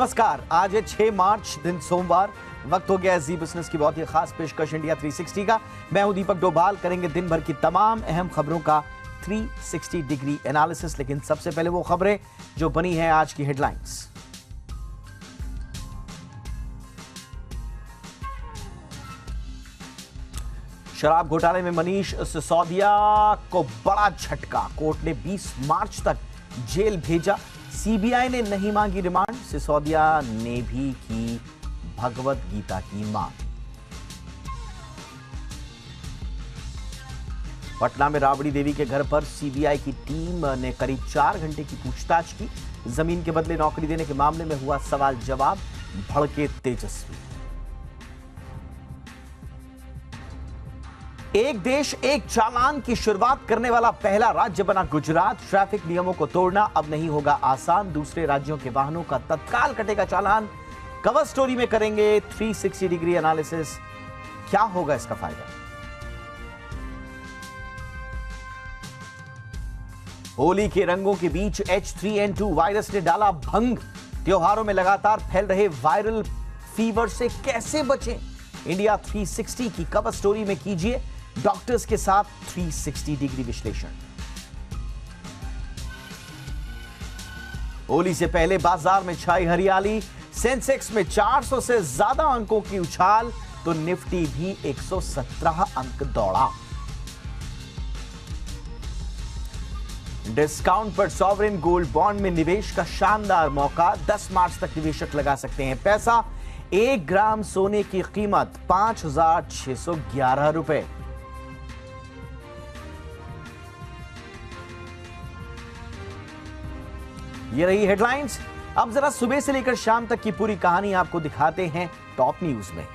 नमस्कार, आज है 6 मार्च, दिन सोमवार। वक्त हो गया है जी बिजनेस की बहुत ही खास पेशकश इंडिया 360 का। मैं हूं दीपक डोभाल। करेंगे दिन भर की तमाम अहम खबरों का 360 डिग्री एनालिसिस। लेकिन सबसे पहले वो खबरें जो बनी हैं आज की हेडलाइंस। शराब घोटाले में मनीष सिसोदिया को बड़ा झटका। कोर्ट ने 20 मार्च तक जेल भेजा। सीबीआई ने नहीं मांगी रिमांड। सिसोदिया ने भी की भगवत गीता की मांग। पटना में राबड़ी देवी के घर पर सीबीआई की टीम ने करीब 4 घंटे की पूछताछ की। जमीन के बदले नौकरी देने के मामले में हुआ सवाल जवाब। भड़के तेजस्वी। एक देश एक चालान की शुरुआत करने वाला पहला राज्य बना गुजरात। ट्रैफिक नियमों को तोड़ना अब नहीं होगा आसान। दूसरे राज्यों के वाहनों का तत्काल कटेगा चालान। कवर स्टोरी में करेंगे 360 डिग्री एनालिसिस। क्या होगा इसका फायदा? होली के रंगों के बीच H3N2 वायरस ने डाला भंग। त्योहारों में लगातार फैल रहे वायरल फीवर से कैसे बचें? इंडिया 360 की कवर स्टोरी में कीजिए डॉक्टर्स के साथ 360 डिग्री विश्लेषण। होली से पहले बाजार में छाई हरियाली। सेंसेक्स में 400 से ज्यादा अंकों की उछाल तो निफ्टी भी 117 अंक दौड़ा। डिस्काउंट पर सॉवरेन गोल्ड बॉन्ड में निवेश का शानदार मौका। 10 मार्च तक निवेशक लगा सकते हैं पैसा। 1 ग्राम सोने की कीमत 5,611 रुपए। ये रही हेडलाइंस। अब जरा सुबह से लेकर शाम तक की पूरी कहानी आपको दिखाते हैं टॉप न्यूज में।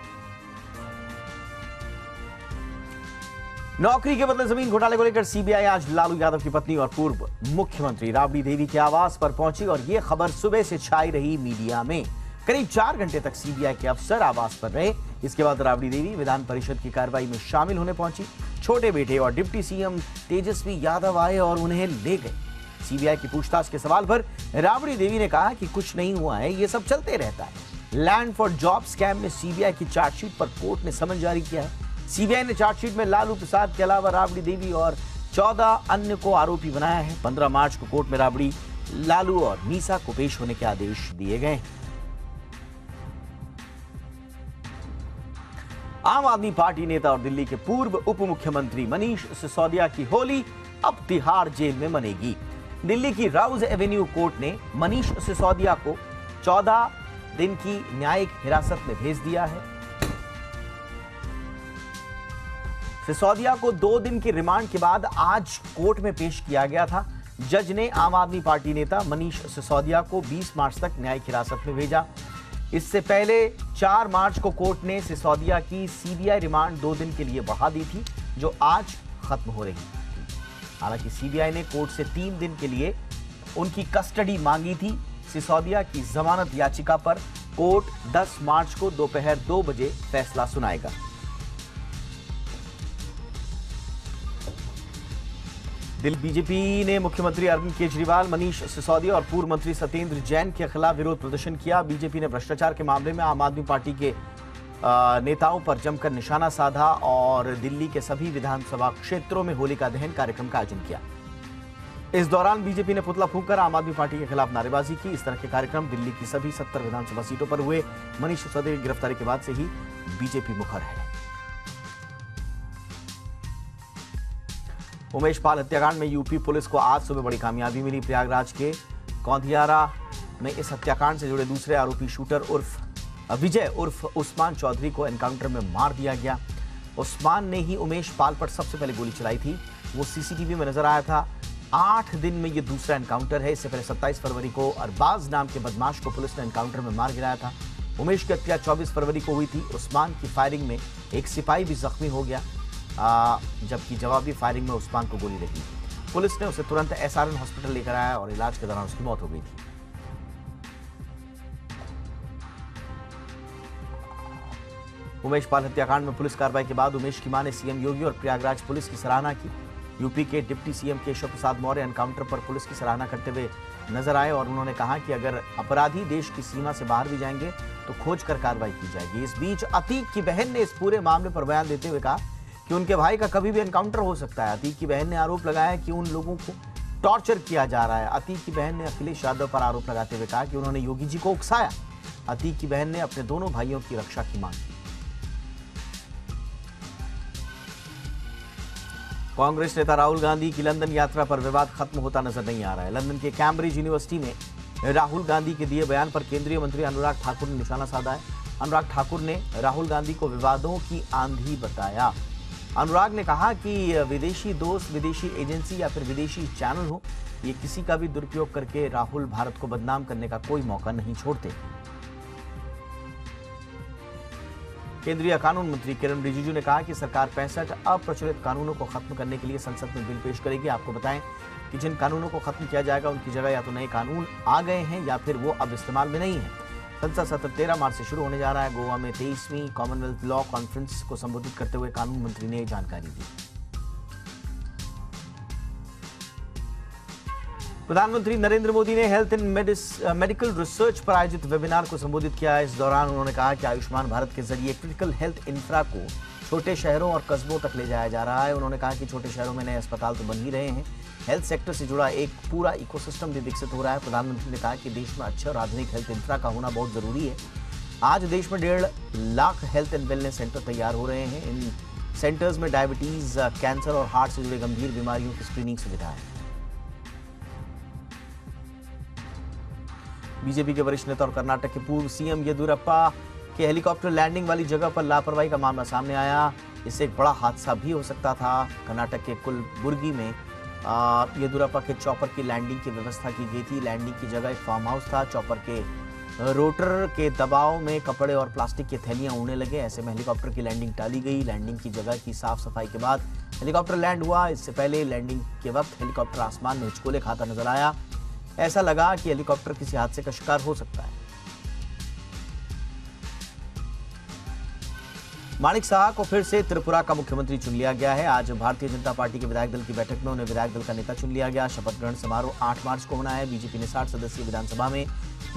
नौकरी के बदले जमीन घोटाले को लेकर सीबीआई आज लालू यादव की पत्नी और पूर्व मुख्यमंत्री राबड़ी देवी के आवास पर पहुंची और यह खबर सुबह से छाई रही मीडिया में। करीब 4 घंटे तक सीबीआई के अफसर आवास पर रहे। इसके बाद राबड़ी देवी विधान परिषद की कार्रवाई में शामिल होने पहुंची। छोटे बेटे और डिप्टी सीएम तेजस्वी यादव आए और उन्हें ले गए। सीबीआई की पूछताछ के सवाल पर राबड़ी देवी ने कहा कि कुछ नहीं हुआ है, ये सब चलते रहता है। लैंड फॉर जॉब स्कैम में सीबीआई की चार्जशीट पर कोर्ट ने समन जारी किया है। सीबीआई ने चार्जशीट में लालू प्रसाद के अलावा राबड़ी देवी और 14 अन्य को आरोपी बनाया है। 15 मार्च को कोर्ट में राबड़ी, लालू और मीसा को पेश होने के आदेश दिए गए। आम आदमी पार्टी नेता और दिल्ली के पूर्व उप मुख्यमंत्री मनीष सिसोदिया की होली अब तिहाड़ जेल में मनेगी। दिल्ली की राउज एवेन्यू कोर्ट ने मनीष सिसोदिया को 14 दिन की न्यायिक हिरासत में भेज दिया है। सिसोदिया को 2 दिन की रिमांड के बाद आज कोर्ट में पेश किया गया था। जज ने आम आदमी पार्टी नेता मनीष सिसोदिया को 20 मार्च तक न्यायिक हिरासत में भेजा। इससे पहले 4 मार्च को कोर्ट ने सिसोदिया की सीबीआई रिमांड 2 दिन के लिए बढ़ा दी थी, जो आज खत्म हो रही थी। हालांकि सीबीआई ने कोर्ट से 3 दिन के लिए उनकी कस्टडी मांगी थी। सिसोदिया की जमानत याचिका पर कोर्ट 10 मार्च को दोपहर 2 बजे फैसला सुनाएगा। दिल्ली बीजेपी ने मुख्यमंत्री अरविंद केजरीवाल, मनीष सिसोदिया और पूर्व मंत्री सत्येंद्र जैन के खिलाफ विरोध प्रदर्शन किया। बीजेपी ने भ्रष्टाचार के मामले में आम आदमी पार्टी के नेताओं पर जमकर निशाना साधा और दिल्ली के सभी विधानसभा क्षेत्रों में होलिका दहन कार्यक्रम का आयोजन किया। इस दौरान बीजेपी ने पुतला फूंककर आम आदमी पार्टी के खिलाफ नारेबाजी की। इस तरह के कार्यक्रम दिल्ली की सभी 70 विधानसभा सीटों पर हुए। मनीष सिसोदिया की गिरफ्तारी के बाद से ही बीजेपी मुखर है। उमेश पाल हत्याकांड में यूपी पुलिस को आज सुबह बड़ी कामयाबी मिली। प्रयागराज के कौंधियारा में इस हत्याकांड से जुड़े दूसरे आरोपी शूटर उर्फ विजय उर्फ उस्मान चौधरी को एनकाउंटर में मार दिया गया। उस्मान ने ही उमेश पाल पर सबसे पहले गोली चलाई थी। वो सीसीटीवी में नजर आया था। 8 दिन में ये दूसरा एनकाउंटर है। इससे पहले 27 फरवरी को अरबाज नाम के बदमाश को पुलिस ने एनकाउंटर में मार गिराया था। उमेश की हत्या 24 फरवरी को हुई थी। उस्मान की फायरिंग में एक सिपाही भी जख्मी हो गया, जबकि जवाबी फायरिंग में उस्मान को गोली लगी। पुलिस ने उसे तुरंत SRN हॉस्पिटल लेकर आया और इलाज के दौरान उसकी मौत हो गई थी। उमेश पाल हत्याकांड में पुलिस कार्रवाई के बाद उमेश की मां ने सीएम योगी और प्रयागराज पुलिस की सराहना की। यूपी के deputy CM Keshav Prasad Maurya encounter पर पुलिस की सराहना करते हुए नजर आए और उन्होंने कहा कि अगर अपराधी देश की सीमा से बाहर भी जाएंगे तो खोज कर कार्रवाई की जाएगी। इस बीच अतीक की बहन ने इस पूरे मामले पर बयान देते हुए कहा कि उनके भाई का कभी भी एनकाउंटर हो सकता है। अतीक की बहन ने आरोप लगाया कि उन लोगों को टॉर्चर किया जा रहा है। अतीक की बहन ने अखिलेश यादव पर आरोप लगाते हुए कहा कि उन्होंने योगी जी को उकसाया। अतीक की बहन ने अपने दोनों भाइयों की रक्षा की मांग की। कांग्रेस नेता राहुल गांधी की लंदन यात्रा पर विवाद खत्म होता नजर नहीं आ रहा है। लंदन के कैम्ब्रिज यूनिवर्सिटी में राहुल गांधी के दिए बयान पर केंद्रीय मंत्री अनुराग ठाकुर ने निशाना साधा है। अनुराग ठाकुर ने राहुल गांधी को विवादों की आंधी बताया। अनुराग ने कहा कि विदेशी दोस्त, विदेशी एजेंसी या फिर विदेशी चैनल हो, ये किसी का भी दुरुपयोग करके राहुल भारत को बदनाम करने का कोई मौका नहीं छोड़ते। केंद्रीय कानून मंत्री किरण रिजिजू ने कहा कि सरकार 65 अप्रचलित कानूनों को खत्म करने के लिए संसद में बिल पेश करेगी। आपको बताएं कि जिन कानूनों को खत्म किया जाएगा उनकी जगह या तो नए कानून आ गए हैं या फिर वो अब इस्तेमाल में नहीं है। संसद सत्र 13 मार्च से शुरू होने जा रहा है। गोवा में 23वीं कॉमनवेल्थ लॉ कॉन्फ्रेंस को संबोधित करते हुए कानून मंत्री ने जानकारी दी। प्रधानमंत्री नरेंद्र मोदी ने हेल्थ एंड मेडिकल रिसर्च पर आयोजित वेबिनार को संबोधित किया। इस दौरान उन्होंने कहा कि आयुष्मान भारत के जरिए क्रिटिकल हेल्थ इंफ्रा को छोटे शहरों और कस्बों तक ले जाया जा रहा है। उन्होंने कहा कि छोटे शहरों में नए अस्पताल तो बन ही रहे हैं, हेल्थ सेक्टर से जुड़ा एक पूरा इकोसिस्टम भी विकसित हो रहा है। प्रधानमंत्री ने कहा कि देश में अच्छे और आधुनिक हेल्थ इंफ्रा का होना बहुत जरूरी है। आज देश में 1.5 lakh health and wellness centre तैयार हो रहे हैं। इन सेंटर्स में डायबिटीज, कैंसर और हार्ट से जुड़े गंभीर बीमारियों की स्क्रीनिंग सुविधा है। बीजेपी के वरिष्ठ नेता और कर्नाटक के पूर्व सीएम येदियुरप्पा के हेलीकॉप्टर लैंडिंग वाली जगह पर लापरवाही का मामला सामने आया। इससे एक बड़ा हादसा भी हो सकता था। कर्नाटक के कुलबुर्गी में येदियुरप्पा के चॉपर की लैंडिंग की व्यवस्था की गई थी। लैंडिंग की जगह एक फार्म हाउस था। चॉपर के रोटर के दबाव में कपड़े और प्लास्टिक की थैलियां उड़ने लगे। ऐसे में हेलीकॉप्टर की लैंडिंग टाली गई। लैंडिंग की जगह की साफ सफाई के बाद हेलीकॉप्टर लैंड हुआ। इससे पहले लैंडिंग के वक्त हेलीकॉप्टर आसमान में हिचकोले खाता नजर आया। ऐसा लगा कि हेलीकॉप्टर किसी हादसे का शिकार हो सकता है। माणिक साहा को फिर से त्रिपुरा का मुख्यमंत्री चुन लिया गया है। आज भारतीय जनता पार्टी के विधायक दल की बैठक में उन्हें विधायक दल का नेता चुन लिया गया। शपथ ग्रहण समारोह 8 मार्च को होना है। बीजेपी ने 60 सदस्यीय विधानसभा में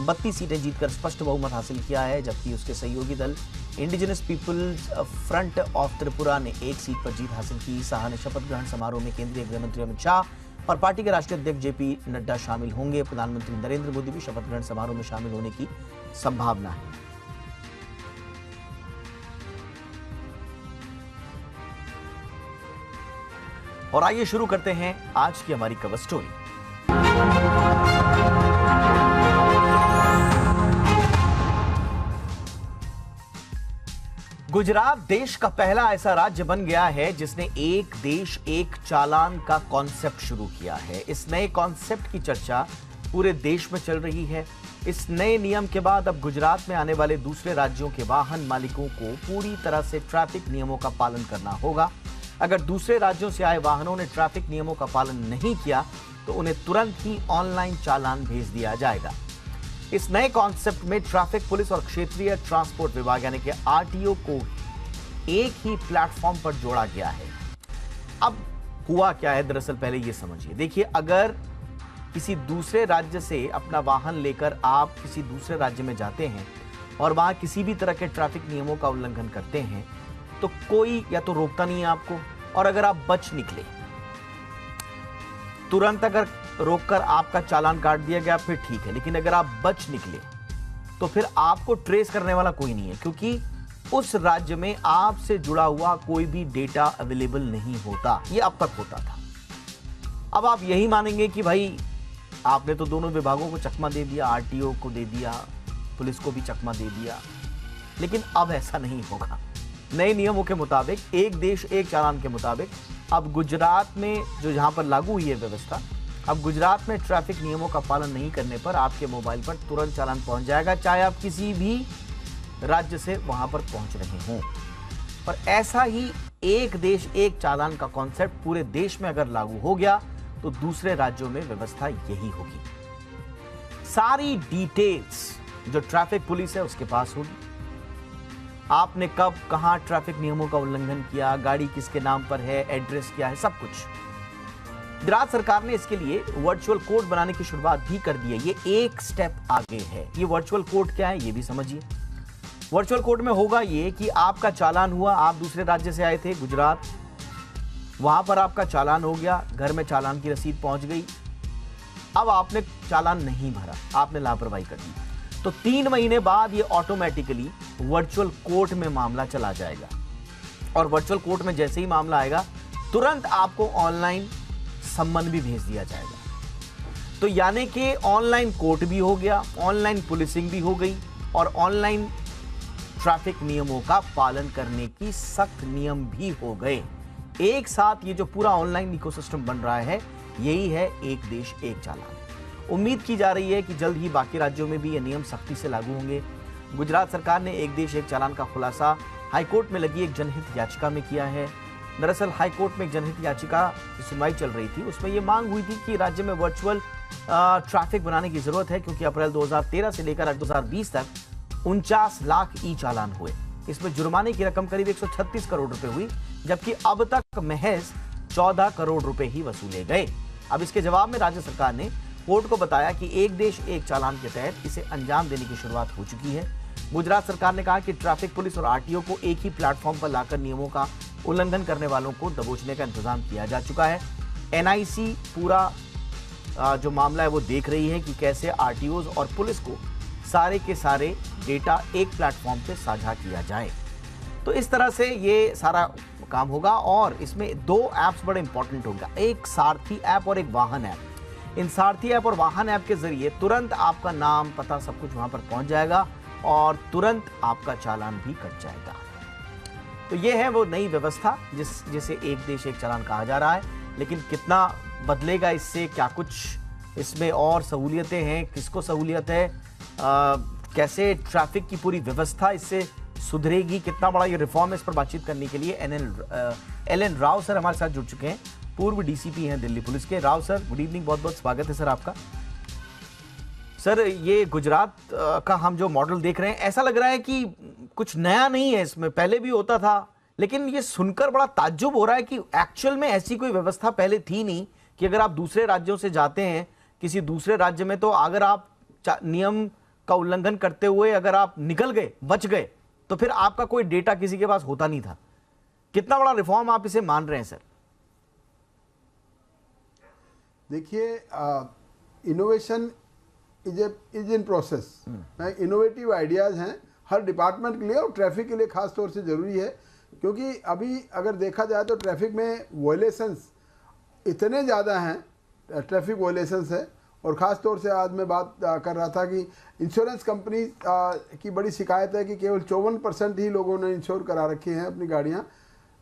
32 सीटें जीतकर स्पष्ट बहुमत हासिल किया है, जबकि उसके सहयोगी दल indigenous peoples front of Tripura ने 1 सीट पर जीत हासिल की। साहा ने शपथ ग्रहण समारोह में केंद्रीय गृह मंत्री अमित शाह और पार्टी के राष्ट्रीय अध्यक्ष जेपी नड्डा शामिल होंगे। प्रधानमंत्री नरेंद्र मोदी भी शपथ ग्रहण समारोह में शामिल होने की संभावना है। और आइए शुरू करते हैं आज की हमारी कवर स्टोरी। गुजरात देश का पहला ऐसा राज्य बन गया है जिसने एक देश एक चालान का कॉन्सेप्ट शुरू किया है। इस नए कॉन्सेप्ट की चर्चा पूरे देश में चल रही है। इस नए नियम के बाद अब गुजरात में आने वाले दूसरे राज्यों के वाहन मालिकों को पूरी तरह से ट्रैफिक नियमों का पालन करना होगा। अगर दूसरे राज्यों से आए वाहनों ने ट्रैफिक नियमों का पालन नहीं किया तो उन्हें तुरंत ही ऑनलाइन चालान भेज दिया जाएगा। इस नए कॉन्सेप्ट में ट्रैफिक पुलिस और क्षेत्रीय ट्रांसपोर्ट विभाग यानी कि आरटीओ को एक ही प्लेटफॉर्म पर जोड़ा गया है। अब हुआ क्या है दरअसल, पहले यह समझिए। देखिए, अगर किसी दूसरे राज्य से अपना वाहन लेकर आप किसी दूसरे राज्य में जाते हैं और वहां किसी भी तरह के ट्रैफिक नियमों का उल्लंघन करते हैं तो कोई या तो रोकता नहीं है आपको, और अगर आप बच निकले, तुरंत अगर रोककर आपका चालान काट दिया गया फिर ठीक है, लेकिन अगर आप बच निकले तो फिर आपको ट्रेस करने वाला कोई नहीं है, क्योंकि उस राज्य में आपसे जुड़ा हुआ कोई भी डेटा अवेलेबल नहीं होता। ये अब तक होता था। अब आप यही मानेंगे कि भाई आपने तो दोनों विभागों को चकमा दे दिया, आरटीओ को दे दिया, पुलिस को भी चकमा दे दिया, लेकिन अब ऐसा नहीं होगा। नए नियमों के मुताबिक, एक देश एक चालान के मुताबिक, अब गुजरात में जो जहां पर लागू हुई है व्यवस्था, अब गुजरात में ट्रैफिक नियमों का पालन नहीं करने पर आपके मोबाइल पर तुरंत चालान पहुंच जाएगा, चाहे आप किसी भी राज्य से वहां पर पहुंच रहे हों। पर ऐसा ही एक देश एक चालान का कॉन्सेप्ट पूरे देश में अगर लागू हो गया तो दूसरे राज्यों में व्यवस्था यही होगी। सारी डिटेल्स जो ट्रैफिक पुलिस है उसके पास होगी। आपने कब कहां ट्रैफिक नियमों का उल्लंघन किया, गाड़ी किसके नाम पर है, एड्रेस क्या है, सब कुछ। गुजरात सरकार ने इसके लिए वर्चुअल कोर्ट बनाने की शुरुआत भी कर दी है। ये एक स्टेप आगे है। ये वर्चुअल कोर्ट क्या है ये भी समझिए। वर्चुअल कोर्ट में होगा ये कि आपका चालान हुआ, आप दूसरे राज्य से आए थे गुजरात, वहां पर आपका चालान हो गया, घर में चालान की रसीद पहुंच गई, अब आपने चालान नहीं भरा, आपने लापरवाही कर दी, तो 3 महीने बाद ये ऑटोमेटिकली वर्चुअल कोर्ट में मामला चला जाएगा। और वर्चुअल कोर्ट में जैसे ही मामला आएगा तुरंत आपको ऑनलाइन सम्मन भी भेज दिया जाएगा। तो यानी कि ऑनलाइन कोर्ट भी हो गया, ऑनलाइन पुलिसिंग भी हो गई और ऑनलाइन ट्रैफिक नियमों का पालन करने की सख्त नियम भी हो गए। एक साथ ये जो पूरा ऑनलाइन इकोसिस्टम बन रहा है, यही है एक देश एक चालान। उम्मीद की जा रही है कि जल्द ही बाकी राज्यों में भी ये नियम सख्ती से लागू होंगे। गुजरात सरकार ने एक देश एक चालान का खुलासा हाईकोर्ट में लगी एक जनहित याचिका में किया है। दरअसल हाईकोर्ट में एक जनहित याचिका की सुनवाई चल रही थी, उसमें यह मांग हुई थी कि राज्य में वर्चुअल ट्रैफिक बनाने की जरूरत है, क्योंकि अप्रैल 2013 से लेकर 2020 तक 49 लाख ई चालान हुए। इसमें जुर्माने की रकम करीब 136 करोड़ रुपए हुई, जबकि अब तक महज 14 करोड़ रुपए ही वसूले गए। अब इसके जवाब में राज्य सरकार ने कोर्ट को बताया कि एक देश एक चालान के तहत इसे अंजाम देने की शुरुआत हो चुकी है। गुजरात सरकार ने कहा कि ट्रैफिक पुलिस और आरटीओ को एक ही प्लेटफॉर्म पर लाकर नियमों का उल्लंघन करने वालों को दबोचने का इंतजाम किया जा चुका है। एनआईसी पूरा जो मामला है वो देख रही है कि कैसे आरटीओज और पुलिस को सारे के सारे डेटा एक प्लेटफॉर्म पे साझा किया जाए। तो इस तरह से ये सारा काम होगा और इसमें 2 ऐप्स बड़े इंपॉर्टेंट होगा, एक सारथी ऐप और एक वाहन ऐप। इन सारथी ऐप और वाहन ऐप के जरिए तुरंत आपका नाम पता सब कुछ वहां पर पहुंच जाएगा और तुरंत आपका चालान भी कट जाएगा। तो ये है वो नई व्यवस्था जिसे एक देश एक चालान कहा जा रहा है। लेकिन कितना बदलेगा इससे, क्या कुछ इसमें और सहूलियतें हैं, किसको सहूलियत है, कैसे ट्रैफिक की पूरी व्यवस्था इससे सुधरेगी, कितना बड़ा ये रिफॉर्म है, इस पर बातचीत करने के लिए एल.एन. राव सर हमारे साथ जुड़ चुके हैं। पूर्व डीसीपी हैं दिल्ली पुलिस के। राव सर गुड इवनिंग, बहुत बहुत स्वागत है सर आपका। सर ये गुजरात का हम जो मॉडल देख रहे हैं, ऐसा लग रहा है कि कुछ नया नहीं है, इसमें पहले भी होता था, लेकिन ये सुनकर बड़ा ताज्जुब हो रहा है कि एक्चुअल में ऐसी कोई व्यवस्था पहले थी नहीं कि अगर आप दूसरे राज्यों से जाते हैं किसी दूसरे राज्य में, तो अगर आप नियम का उल्लंघन करते हुए अगर आप निकल गए, बच गए, तो फिर आपका कोई डेटा किसी के पास होता नहीं था। कितना बड़ा रिफॉर्म आप इसे मान रहे हैं सर? देखिए, innovation is in process. Innovative ideas हैं हर डिपार्टमेंट के लिए और ट्रैफिक के लिए खास तौर से ज़रूरी है, क्योंकि अभी अगर देखा जाए तो ट्रैफिक में वायलेशंस इतने ज़्यादा हैं, ट्रैफिक वायलेशंस है। और ख़ास तौर से आज मैं बात कर रहा था कि इंश्योरेंस कंपनी की बड़ी शिकायत है कि केवल 54% ही लोगों ने इंश्योर करा रखी हैं अपनी गाड़ियाँ।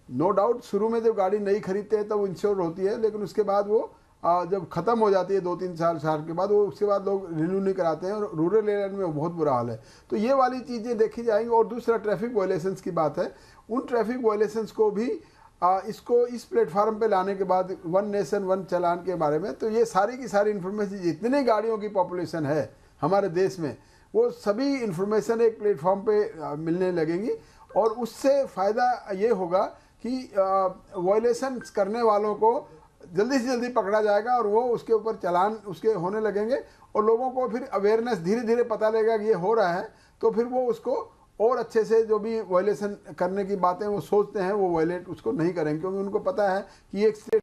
नो डाउट शुरू में जब गाड़ी नई खरीदते हैं तब वो इंश्योर होती है, लेकिन उसके बाद वो जब ख़त्म हो जाती है 2-3 साल के बाद, वो उसके बाद लोग रिन्यू नहीं कराते हैं और रूरल एरिया में बहुत बुरा हाल है। तो ये वाली चीज़ें देखी जाएंगी। और दूसरा ट्रैफिक वायलेशंस की बात है, उन ट्रैफिक वायलेशंस को भी इसको इस प्लेटफार्म पे लाने के बाद वन नेशन वन चालान के बारे में, तो ये सारी की सारी इन्फॉर्मेशन, जितनी गाड़ियों की पॉपुलेशन है हमारे देश में, वो सभी इन्फॉर्मेशन एक प्लेटफॉर्म पे मिलने लगेंगी। और उससे फ़ायदा ये होगा कि वायलेशन करने वालों को जल्दी से जल्दी पकड़ा जाएगा और वो उसके ऊपर चालान उसके होने लगेंगे और लोगों को फिर अवेयरनेस धीरे धीरे पता लगेगा कि ये हो रहा है, तो फिर वो उसको और अच्छे से जो भी वायलेशन करने की बातें वो सोचते हैं वो वायलेट उसको नहीं करेंगे, क्योंकि उनको पता है कि एक स्टेट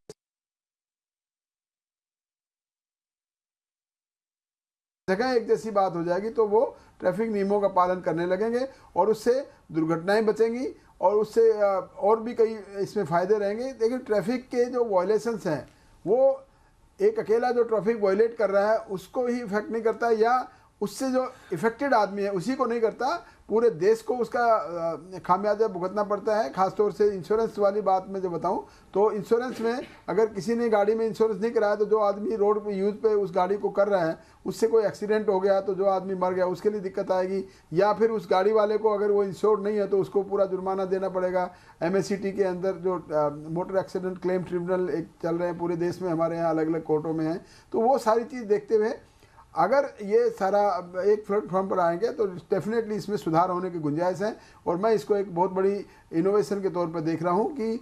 जगह एक जैसी बात हो जाएगी, तो वो ट्रैफिक नियमों का पालन करने लगेंगे और उससे दुर्घटनाएं बचेंगी और उससे और भी कई इसमें फ़ायदे रहेंगे। लेकिन ट्रैफिक के जो वायलेशंस हैं वो एक अकेला जो ट्रैफिक वायलेट कर रहा है उसको ही इफेक्ट नहीं करता, या उससे जो इफेक्टेड आदमी है उसी को नहीं करता, पूरे देश को उसका खामियाजा भुगतना पड़ता है। खासतौर से इंश्योरेंस वाली बात मैं जो बताऊं, तो इंश्योरेंस में अगर किसी ने गाड़ी में इंश्योरेंस नहीं कराया, तो जो आदमी रोड पे यूज़ पे उस गाड़ी को कर रहा है, उससे कोई एक्सीडेंट हो गया तो जो आदमी मर गया उसके लिए दिक्कत आएगी, या फिर उस गाड़ी वाले को अगर वो इंश्योर्ड नहीं है तो उसको पूरा जुर्माना देना पड़ेगा। MACT के अंदर जो मोटर एक्सीडेंट क्लेम ट्रिब्यूनल एक चल रहे हैं पूरे देश में, हमारे यहाँ अलग अलग कोर्टों में हैं, तो वो सारी चीज़ देखते हुए अगर ये सारा एक प्लेटफॉर्म पर आएंगे तो डेफिनेटली इसमें सुधार होने की गुंजाइश है। और मैं इसको एक बहुत बड़ी इनोवेशन के तौर पर देख रहा हूँ कि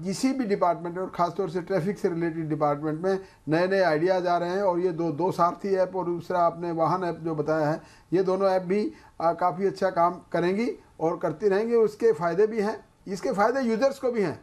किसी भी डिपार्टमेंट में और ख़ासतौर से ट्रैफिक से रिलेटेड डिपार्टमेंट में नए नए आइडियाज़ आ रहे हैं। और ये दो सारथी ऐप और दूसरा आपने वाहन ऐप जो बताया है, ये दोनों ऐप भी काफ़ी अच्छा काम करेंगी और करती रहेंगी। उसके फ़ायदे भी हैं, इसके फ़ायदे यूजर्स को भी हैं।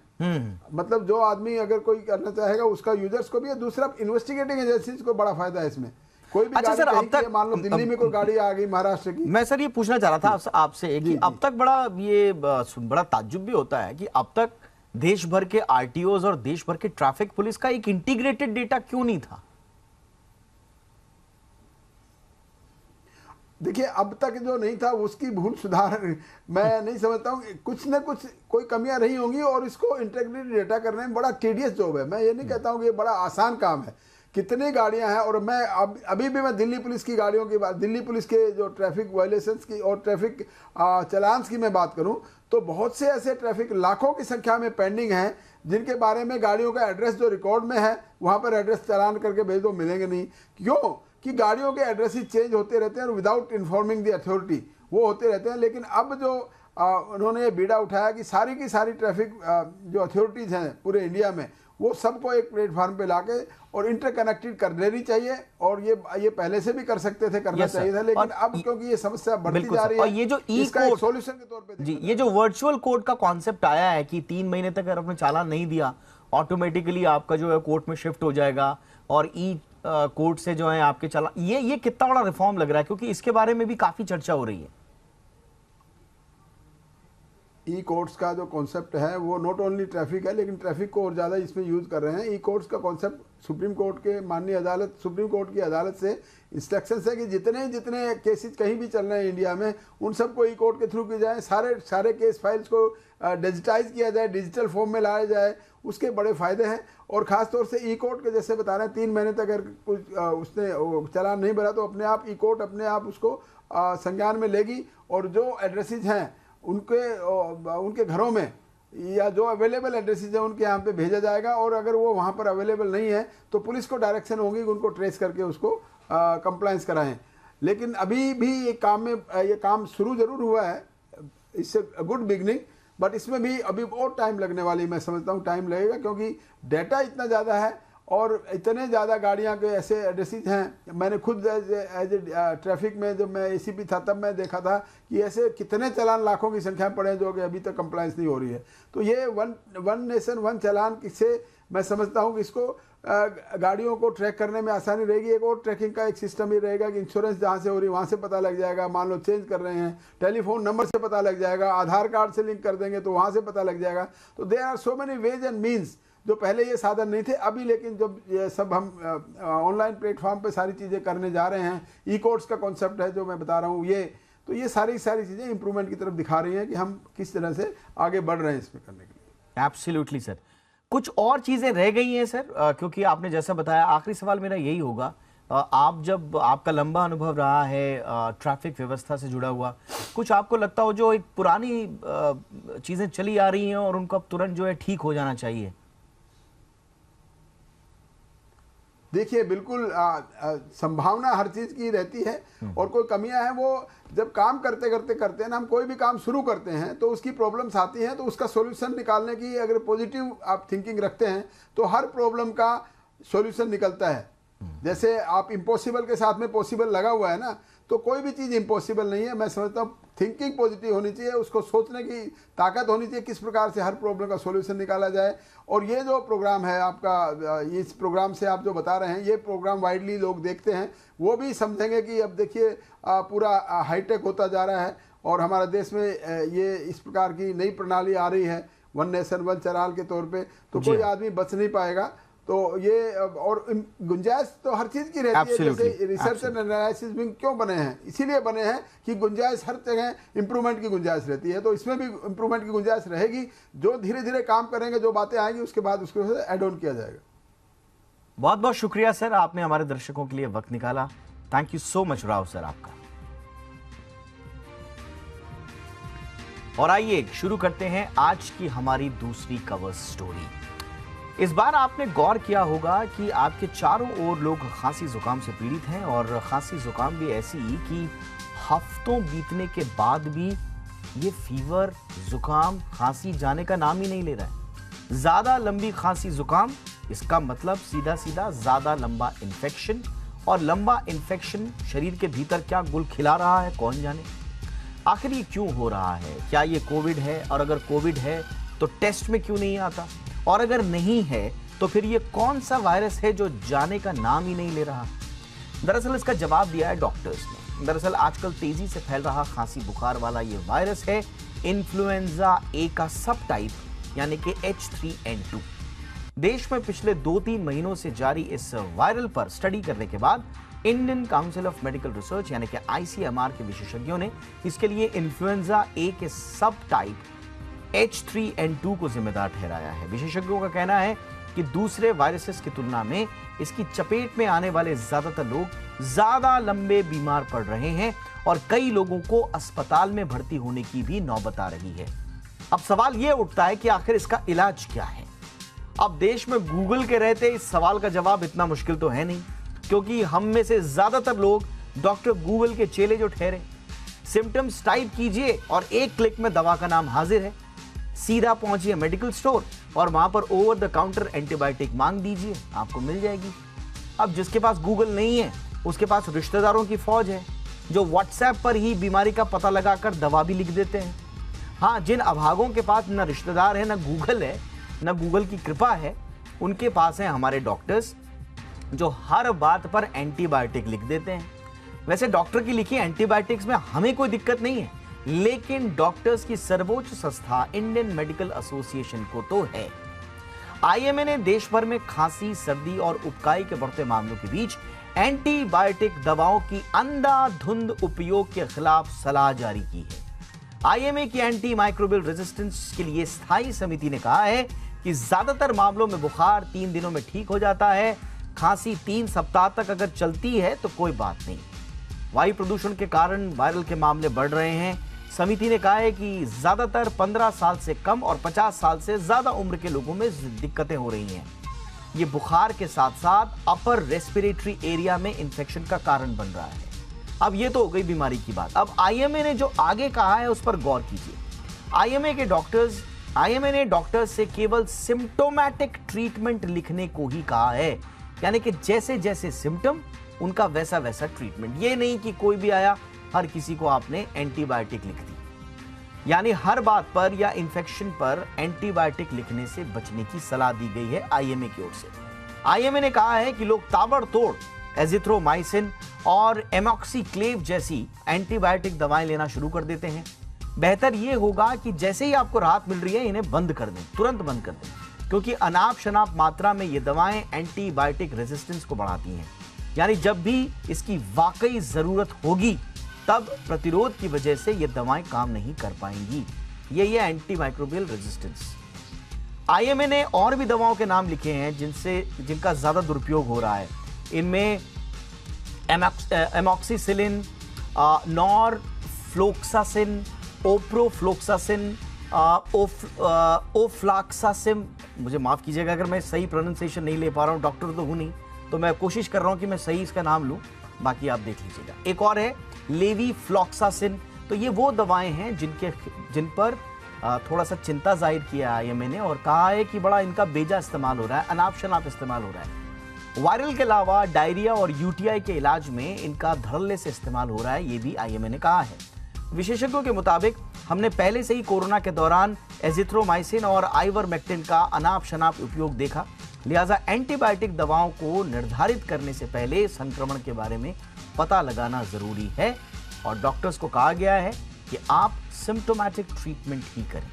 मतलब जो आदमी अगर कोई करना चाहेगा उसका यूजर्स को भी है। दूसरा इन्वेस्टिगेटिंग एजेंसीज को बड़ा फायदा है इसमें। कोई भी अच्छा सर, अब तक मान लो दिल्ली में कोई गाड़ी आ गई महाराष्ट्र की, मैं सर ये पूछना चाह रहा था आपसे कि अब तक बड़ा ताज्जुब भी होता है कि अब तक देश भर के आरटीओज और देश भर के ट्रैफिक पुलिस का एक इंटीग्रेटेड डेटा क्यों नहीं था? देखिए अब तक जो नहीं था उसकी भूल सुधार मैं नहीं समझता हूँ। कुछ न कुछ कोई कमियां रही होंगी और इसको इंटीग्रेटेड डेटा करने में बड़ा टेडियस जॉब है। मैं ये नहीं कहता हूँ कि ये बड़ा आसान काम है। कितनी गाड़ियां हैं, और मैं अभी भी मैं दिल्ली पुलिस की गाड़ियों की बात, दिल्ली पुलिस के जो ट्रैफिक वायलेशंस की और ट्रैफिक चलान्स की मैं बात करूं तो बहुत से ऐसे ट्रैफिक लाखों की संख्या में पेंडिंग हैं जिनके बारे में गाड़ियों का एड्रेस जो रिकॉर्ड में है वहां पर एड्रेस चालान करके भेज दो, मिलेंगे नहीं। क्यों कि गाड़ियों के एड्रेसेस चेंज होते रहते हैं और विदाउट इन्फॉर्मिंग द अथॉरिटी वो होते रहते हैं। लेकिन अब जो उन्होंने ये बीड़ा उठाया कि सारी की सारी ट्रैफिक जो अथॉरिटीज़ हैं पूरे इंडिया में वो सबको एक प्लेटफॉर्म पे लाके और इंटरकनेक्टेड कर देनी चाहिए। और ये पहले से भी कर सकते थे, करना चाहिए था, लेकिन अब क्योंकि ये समस्या बढ़ती जा रही है, और ये जो इसका एक सॉल्यूशन के तौर पे जी, ये जो वर्चुअल कोर्ट का कॉन्सेप्ट आया है कि 3 महीने तक अगर आपने चालान नहीं दिया ऑटोमेटिकली आपका जो है कोर्ट में शिफ्ट हो जाएगा और कोर्ट से जो है आपके चालान, ये कितना बड़ा रिफॉर्म लग रहा है? क्योंकि इसके बारे में भी काफी चर्चा हो रही है। ई कोर्ट्स का जो कॉन्सेप्ट है वो नॉट ओनली ट्रैफिक है, लेकिन ट्रैफिक को और ज़्यादा इसमें यूज़ कर रहे हैं। ई कोर्ट्स का कॉन्सेप्ट सुप्रीम कोर्ट के माननीय अदालत, सुप्रीम कोर्ट की अदालत से इंस्ट्रक्शंस है कि जितने केसेस कहीं भी चल रहे हैं इंडिया में उन सबको ई कोर्ट के थ्रू की जाए। सारे केस फाइल्स को डिजिटाइज किया जाए, डिजिटल फॉर्म में लाया जाए। उसके बड़े फ़ायदे हैं। और ख़ास तौर से ई कोर्ट के जैसे बता रहे हैं 3 महीने तक अगर कुछ उसने चालान नहीं भरा तो अपने आप ई कोर्ट अपने आप उसको संज्ञान में लेगी और जो एड्रेसेज हैं उनके घरों में या जो अवेलेबल एड्रेसेज है उनके यहाँ पे भेजा जाएगा। और अगर वो वहाँ पर अवेलेबल नहीं है तो पुलिस को डायरेक्शन होगी कि उनको ट्रेस करके उसको कंप्लायंस कराएं। लेकिन अभी भी ये काम शुरू जरूर हुआ है, इससे गुड बिगनिंग, बट इसमें भी अभी बहुत टाइम लगने वाली, मैं समझता हूँ टाइम लगेगा, क्योंकि डाटा इतना ज़्यादा है और इतने ज़्यादा गाड़ियाँ के ऐसे एड्रेसेज हैं। मैंने खुद एज ए ट्रैफिक में जब मैं एसीपी था तब मैं देखा था कि ऐसे कितने चालान लाखों की संख्या पड़े जो कि अभी तक कंप्लायंस नहीं हो रही है। तो ये वन नेशन वन चालान से मैं समझता हूँ कि इसको गाड़ियों को ट्रैक करने में आसानी रहेगी। एक और ट्रैकिंग का एक सिस्टम ही रहेगा कि इंश्योरेंस जहाँ से हो रही है वहाँ से पता लग जाएगा। मान लो चेंज कर रहे हैं, टेलीफोन नंबर से पता लग जाएगा, आधार कार्ड से लिंक कर देंगे तो वहाँ से पता लग जाएगा। तो there are so many ways and means जो पहले ये साधन नहीं थे अभी, लेकिन जब ये सब हम ऑनलाइन प्लेटफॉर्म पे सारी चीज़ें करने जा रहे हैं, ई कोर्ट्स का कॉन्सेप्ट है जो मैं बता रहा हूँ, ये सारी चीज़ें इंप्रूवमेंट की तरफ दिखा रही हैं कि हम किस तरह से आगे बढ़ रहे हैं इसमें करने के लिए। Absolutely sir. कुछ और चीजें रह गई हैं सर, क्योंकि आपने जैसा बताया, आखिरी सवाल मेरा यही होगा, आपका लंबा अनुभव रहा है ट्रैफिक व्यवस्था से जुड़ा हुआ, कुछ आपको लगता हो जो एक पुरानी चीजें चली आ रही हैं और उनको अब तुरंत जो है ठीक हो जाना चाहिए? देखिए बिल्कुल संभावना हर चीज़ की रहती है और कोई कमियां हैं वो जब काम करते हैं ना, हम कोई भी काम शुरू करते हैं तो उसकी प्रॉब्लम्स आती हैं, तो उसका सॉल्यूशन निकालने की अगर पॉजिटिव आप थिंकिंग रखते हैं तो हर प्रॉब्लम का सॉल्यूशन निकलता है। जैसे आप इम्पॉसिबल के साथ में पॉसिबल लगा हुआ है ना, तो कोई भी चीज़ इम्पॉसिबल नहीं है। मैं समझता हूँ थिंकिंग पॉजिटिव होनी चाहिए, उसको सोचने की ताकत होनी चाहिए किस प्रकार से हर प्रॉब्लम का सॉल्यूशन निकाला जाए। और ये जो प्रोग्राम है आपका, इस प्रोग्राम से आप जो बता रहे हैं, ये प्रोग्राम वाइडली लोग देखते हैं, वो भी समझेंगे कि अब देखिए पूरा हाईटेक होता जा रहा है और हमारे देश में ये इस प्रकार की नई प्रणाली आ रही है वन नेशन वन चालान के तौर पे, तो कोई आदमी बच नहीं पाएगा। तो ये और गुंजाइश तो हर चीज़ की रहती है। जैसे रिसर्च एंड एनालिसिस विंग क्यों बने हैं, इसीलिए बने हैं कि गुंजाइश हर जगह इंप्रूवमेंट की गुंजाइश रहती है, तो इसमें भी इंप्रूवमेंट की गुंजाइश रहेगी। जो धीरे धीरे काम करेंगे, जो बातें आएंगी, उसके बाद उसको ऐड ऑन किया जाएगा। बहुत बहुत शुक्रिया सर, आपने हमारे दर्शकों के लिए वक्त निकाला। Thank you so much Rao sir आपका। और आइए शुरू करते हैं आज की हमारी दूसरी कवर स्टोरी। इस बार आपने गौर किया होगा कि आपके चारों ओर लोग खांसी जुकाम से पीड़ित हैं और खांसी जुकाम भी ऐसी कि हफ्तों बीतने के बाद भी ये फीवर, जुकाम, खांसी जाने का नाम ही नहीं ले रहा है। ज्यादा लंबी खांसी जुकाम, इसका मतलब सीधा सीधा ज्यादा लंबा इन्फेक्शन, और लंबा इन्फेक्शन शरीर के भीतर क्या गुल खिला रहा है कौन जाने। आखिर ये क्यों हो रहा है? क्या ये कोविड है? और अगर कोविड है तो टेस्ट में क्यों नहीं आता? और अगर नहीं है तो फिर ये कौन सा वायरस है जो जाने का नाम ही नहीं ले रहा? दरअसल इसका जवाब दिया है डॉक्टर्स ने। दरअसल आजकल तेजी से फैल रहा खांसी बुखार वाला ये वायरस है इन्फ्लुएंजा ए का सब टाइप यानी कि H3N2। देश में पिछले 2-3 महीनों से जारी इस वायरल पर स्टडी करने के बाद Indian council of medical research यानी कि ICMR के विशेषज्ञों ने इसके लिए इन्फ्लुएंजा ए के सब टाइप H3N2 को जिम्मेदार ठहराया है। विशेषज्ञों का कहना है कि दूसरे वायरसेस की तुलना में इसकी चपेट में आने वाले ज्यादातर लोग ज्यादा लंबे बीमार पड़ रहे हैं और कई लोगों को अस्पताल में भर्ती होने की भी नौबत आ रही है। अब सवाल यह उठता है कि आखिर इसका इलाज क्या है? अब देश में गूगल के रहते इस सवाल का जवाब इतना मुश्किल तो है नहीं, क्योंकि हम में से ज्यादातर लोग डॉक्टर गूगल के चेले जो ठहरे। सिम्टम्स टाइप कीजिए और एक क्लिक में दवा का नाम हाजिर है। सीधा पहुंचिए मेडिकल स्टोर और वहां पर ओवर द काउंटर एंटीबायोटिक मांग दीजिए, आपको मिल जाएगी। अब जिसके पास गूगल नहीं है उसके पास रिश्तेदारों की फौज है जो व्हाट्सएप पर ही बीमारी का पता लगाकर दवा भी लिख देते हैं। हाँ, जिन अभागों के पास न रिश्तेदार है, न गूगल है, न गूगल की कृपा है, उनके पास है हमारे डॉक्टर्स जो हर बात पर एंटीबायोटिक लिख देते हैं। वैसे डॉक्टर की लिखी एंटीबायोटिक्स में हमें कोई दिक्कत नहीं है, लेकिन डॉक्टर्स की सर्वोच्च संस्था इंडियन मेडिकल एसोसिएशन को तो है। IMA ने देश भर में खांसी, सर्दी और उबकाई के बढ़ते मामलों के बीच एंटीबायोटिक दवाओं की अंधाधुंध उपयोग के खिलाफ सलाह जारी की है। IMA की एंटी माइक्रोबियल रेजिस्टेंस के लिए स्थायी समिति ने कहा है कि ज्यादातर मामलों में बुखार 3 दिनों में ठीक हो जाता है। खांसी 3 सप्ताह तक अगर चलती है तो कोई बात नहीं। वायु प्रदूषण के कारण वायरल के मामले बढ़ रहे हैं। समिति ने कहा है कि ज्यादातर 15 साल से कम और 50 साल से ज्यादा उम्र के लोगों में दिक्कतें हो रही हैं। ये बुखार के साथ साथ अपर रेस्पिरेटरी एरिया में इंफेक्शन का कारण बन रहा है। अब ये तो हो गई बीमारी की बात। अब IMA ने जो आगे कहा है उस पर गौर कीजिए। IMA ने डॉक्टर्स से केवल सिम्टोमैटिक ट्रीटमेंट लिखने को ही कहा है, यानी कि जैसे जैसे सिम्टम उनका वैसा वैसा ट्रीटमेंट। ये नहीं कि कोई भी आया हर किसी को आपने एंटीबायोटिक लिख दी। यानी हर बात पर या इन्फेक्शन पर एंटीबायोटिक लिखने से बचने की सलाह दी गई है IMA की ओर से। IMA ने कहा है कि लोग ताबड़तोड़ एजिथ्रोमाइसिन और एमॉक्सीक्लेव जैसी एंटीबायोटिक दवाएं लेना शुरू कर देते हैं। बेहतर यह होगा कि जैसे ही आपको राहत मिल रही है इन्हें बंद कर दें, तुरंत बंद कर दें, क्योंकि अनाप शनाप मात्रा में ये दवाएं एंटीबायोटिक रेजिस्टेंस को बढ़ाती हैं। यानी जब भी इसकी वाकई जरूरत होगी तब प्रतिरोध की वजह से ये दवाएं काम नहीं कर पाएंगी। ये एंटीमाइक्रोबियल रेजिस्टेंस। IMA ने और भी दवाओं के नाम लिखे हैं जिनका ज्यादा दुरुपयोग हो रहा है। इनमें एमॉक्सिसिलिन, नॉरफ्लोक्सासिन, ओप्रोफ्लोक्सासिन, ओफ्लाक्सासिम, मुझे माफ कीजिएगा अगर मैं सही प्रोनाउंसिएशन नहीं ले पा रहा हूं, डॉक्टर तो हूं नहीं, तो मैं कोशिश कर रहा हूं कि मैं सही इसका नाम लूं, बाकी आप देख लीजिएगा। एक और है लेवीफ्लॉक्सासिन। तो ये वो दवाएं हैं जिन पर थोड़ा सा चिंता जाहिर किया IMA ने और कहा है कि बड़ा इनका बेजा इस्तेमाल हो रहा है, अनाप शनाप इस्तेमाल हो रहा है। वायरल के अलावा डायरिया और UTI के इलाज में इनका धड़ल्ले से इस्तेमाल हो रहा है, ये भी IMA ने कहा है। विशेषज्ञों के मुताबिक हमने पहले से ही कोरोना के दौरान एजिथ्रोमाइसिन और आइवरमेक्टिन का अनाप शनाप उपयोग देखा, लिहाजा एंटीबायोटिक दवाओं को निर्धारित करने से पहले संक्रमण के बारे में पता लगाना जरूरी है और डॉक्टर्स को कहा गया है कि आप सिम्टोमैटिक ट्रीटमेंट ही करें।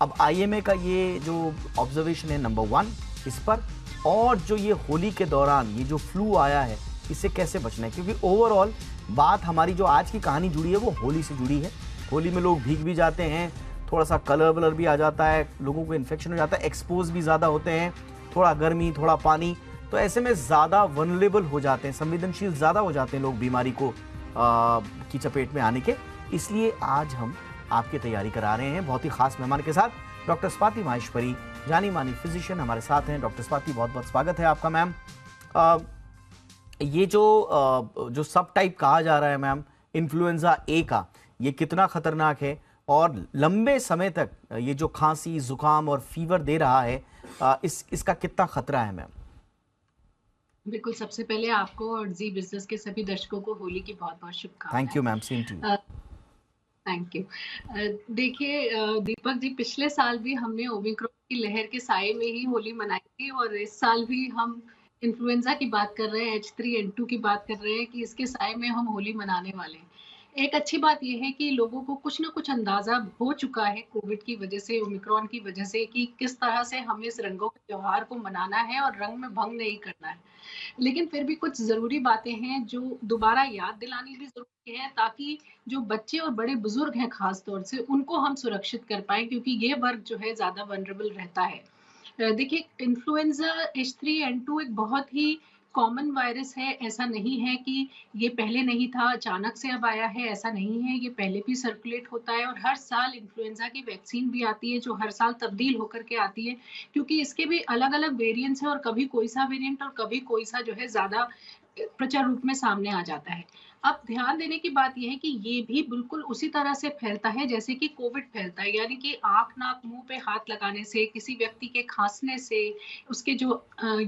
अब IMA का ये जो ऑब्जर्वेशन है नंबर 1 इस पर, और जो ये होली के दौरान ये जो फ्लू आया है इससे कैसे बचना है, क्योंकि ओवरऑल बात हमारी जो आज की कहानी जुड़ी है वो होली से जुड़ी है। होली में लोग भीग भी जाते हैं, थोड़ा सा कलर वलर भी आ जाता है, लोगों को इन्फेक्शन हो जाता है, एक्सपोज भी ज़्यादा होते हैं, थोड़ा गर्मी थोड़ा पानी, तो ऐसे में ज़्यादा वनरेबल हो जाते हैं, संवेदनशील ज़्यादा हो जाते हैं लोग बीमारी को की चपेट में आने के। इसलिए आज हम आपकी तैयारी करा रहे हैं बहुत ही खास मेहमान के साथ, डॉक्टर स्वाति माहेश्वरी, जानी मानी फिजिशियन हमारे साथ हैं। डॉक्टर स्वाति, बहुत बहुत स्वागत है आपका मैम। ये जो सब टाइप कहा जा रहा है मैम इन्फ्लुएंजा ए का, ये कितना खतरनाक है और लंबे समय तक ये जो खांसी, जुकाम और फीवर दे रहा है, इसका कितना खतरा है मैम? बिल्कुल, सबसे पहले आपको और जी बिजनेस के सभी दर्शकों को होली की बहुत बहुत शुभकामनाएं। Thank you ma'am, same to you. Thank you. देखिए दीपक जी, पिछले साल भी हमने ओमिक्रॉन की लहर के साए में ही होली मनाई थी और इस साल भी हम इन्फ्लुएंजा की बात कर रहे हैं, H3N2 की बात कर रहे हैं कि इसके साए में हम होली मनाने वाले हैं। एक अच्छी बात यह है कि लोगों को कुछ ना कुछ अंदाजा हो चुका है कोविड की वजह से, ओमिक्रॉन की वजह से, कि किस तरह से हमें इस रंगों के त्योहार को मनाना है और रंग में भंग नहीं करना है। लेकिन फिर भी कुछ ज़रूरी बातें हैं जो दोबारा याद दिलानी भी ज़रूरी है, ताकि जो बच्चे और बड़े बुजुर्ग हैं खास तौर से, उनको हम सुरक्षित कर पाएँ, क्योंकि ये वर्ग जो है ज़्यादा वल्नरेबल रहता है। देखिए, इन्फ्लुएंजा H3N2 एक बहुत ही कॉमन वायरस है। ऐसा नहीं है कि ये पहले नहीं था, अचानक से अब आया है, ऐसा नहीं है। ये पहले भी सर्कुलेट होता है और हर साल इन्फ्लुएंजा की वैक्सीन भी आती है, जो हर साल तब्दील होकर के आती है, क्योंकि इसके भी अलग-अलग वेरिएंट्स हैं और कभी कोई सा वेरिएंट और कभी कोई सा जो है ज़्यादा प्रचार रूप में सामने आ जाता है। अब ध्यान देने की बात ये है कि ये भी बिल्कुल उसी तरह से फैलता है जैसे कि कोविड फैलता है, यानी कि आँख, नाक, मुँह पे हाथ लगाने से, किसी व्यक्ति के खाँसने से, उसके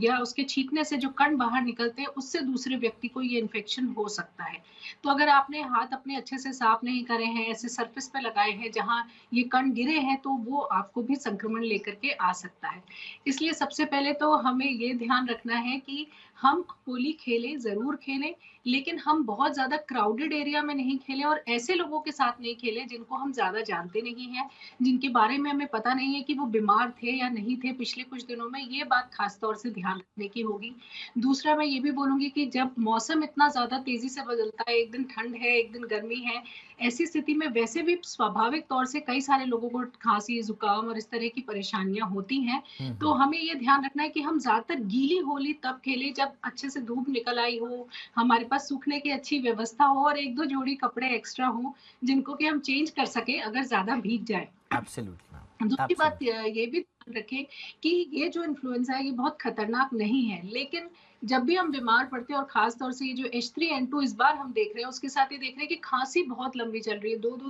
या उसके छींकने से जो कण बाहर निकलते हैं, उससे दूसरे व्यक्ति को ये इन्फेक्शन हो सकता है। तो अगर आपने हाथ अपने अच्छे से साफ नहीं करे हैं, ऐसे सरफेस पे लगाए हैं जहाँ ये कण गिरे हैं, तो वो आपको भी संक्रमण लेकर के आ सकता है। इसलिए सबसे पहले तो हमें ये ध्यान रखना है कि हम होली खेलें, ज़रूर खेलें, लेकिन हम बहुत ज़्यादा क्राउडेड एरिया में नहीं खेलें और ऐसे लोगों के साथ नहीं खेलें जिनको हम ज़्यादा जानते नहीं हैं, जिनके बारे में हमें पता नहीं है कि वो बीमार थे या नहीं थे पिछले कुछ दिनों में। ये बात खास तौर से ध्यान रखने की होगी। दूसरा, मैं ये भी बोलूँगी कि जब मौसम इतना ज़्यादा तेज़ी से बदलता है, एक दिन ठंड है, एक दिन गर्मी है, ऐसी स्थिति में वैसे भी स्वाभाविक तौर से कई सारे लोगों को खाँसी, ज़ुकाम और इस तरह की परेशानियाँ होती हैं। तो हमें ये ध्यान रखना है कि हम ज़्यादातर गीली होली तब खेलें जब अच्छे से धूप निकल आई हो, हमारे पास सूखने की अच्छी व्यवस्था हो और 1-2 जोड़ी कपड़े एक्स्ट्रा हों, जिनको कि हम चेंज कर सकें अगर ज़्यादा भीग जाए। एब्सोल्युटली मैम, दूसरी बात एब्सोल्युटली। ये भी ध्यान रखें कि ये जो इन्फ्लुएंजा है, ये बहुत खतरनाक नहीं है, लेकिन जब भी हम बीमार पड़ते हैं और खास तौर से ये जो H3N2 इस बार हम देख रहे हैं, उसके साथ ये देख रहे हैं कि खांसी बहुत लंबी चल रही है। 2-2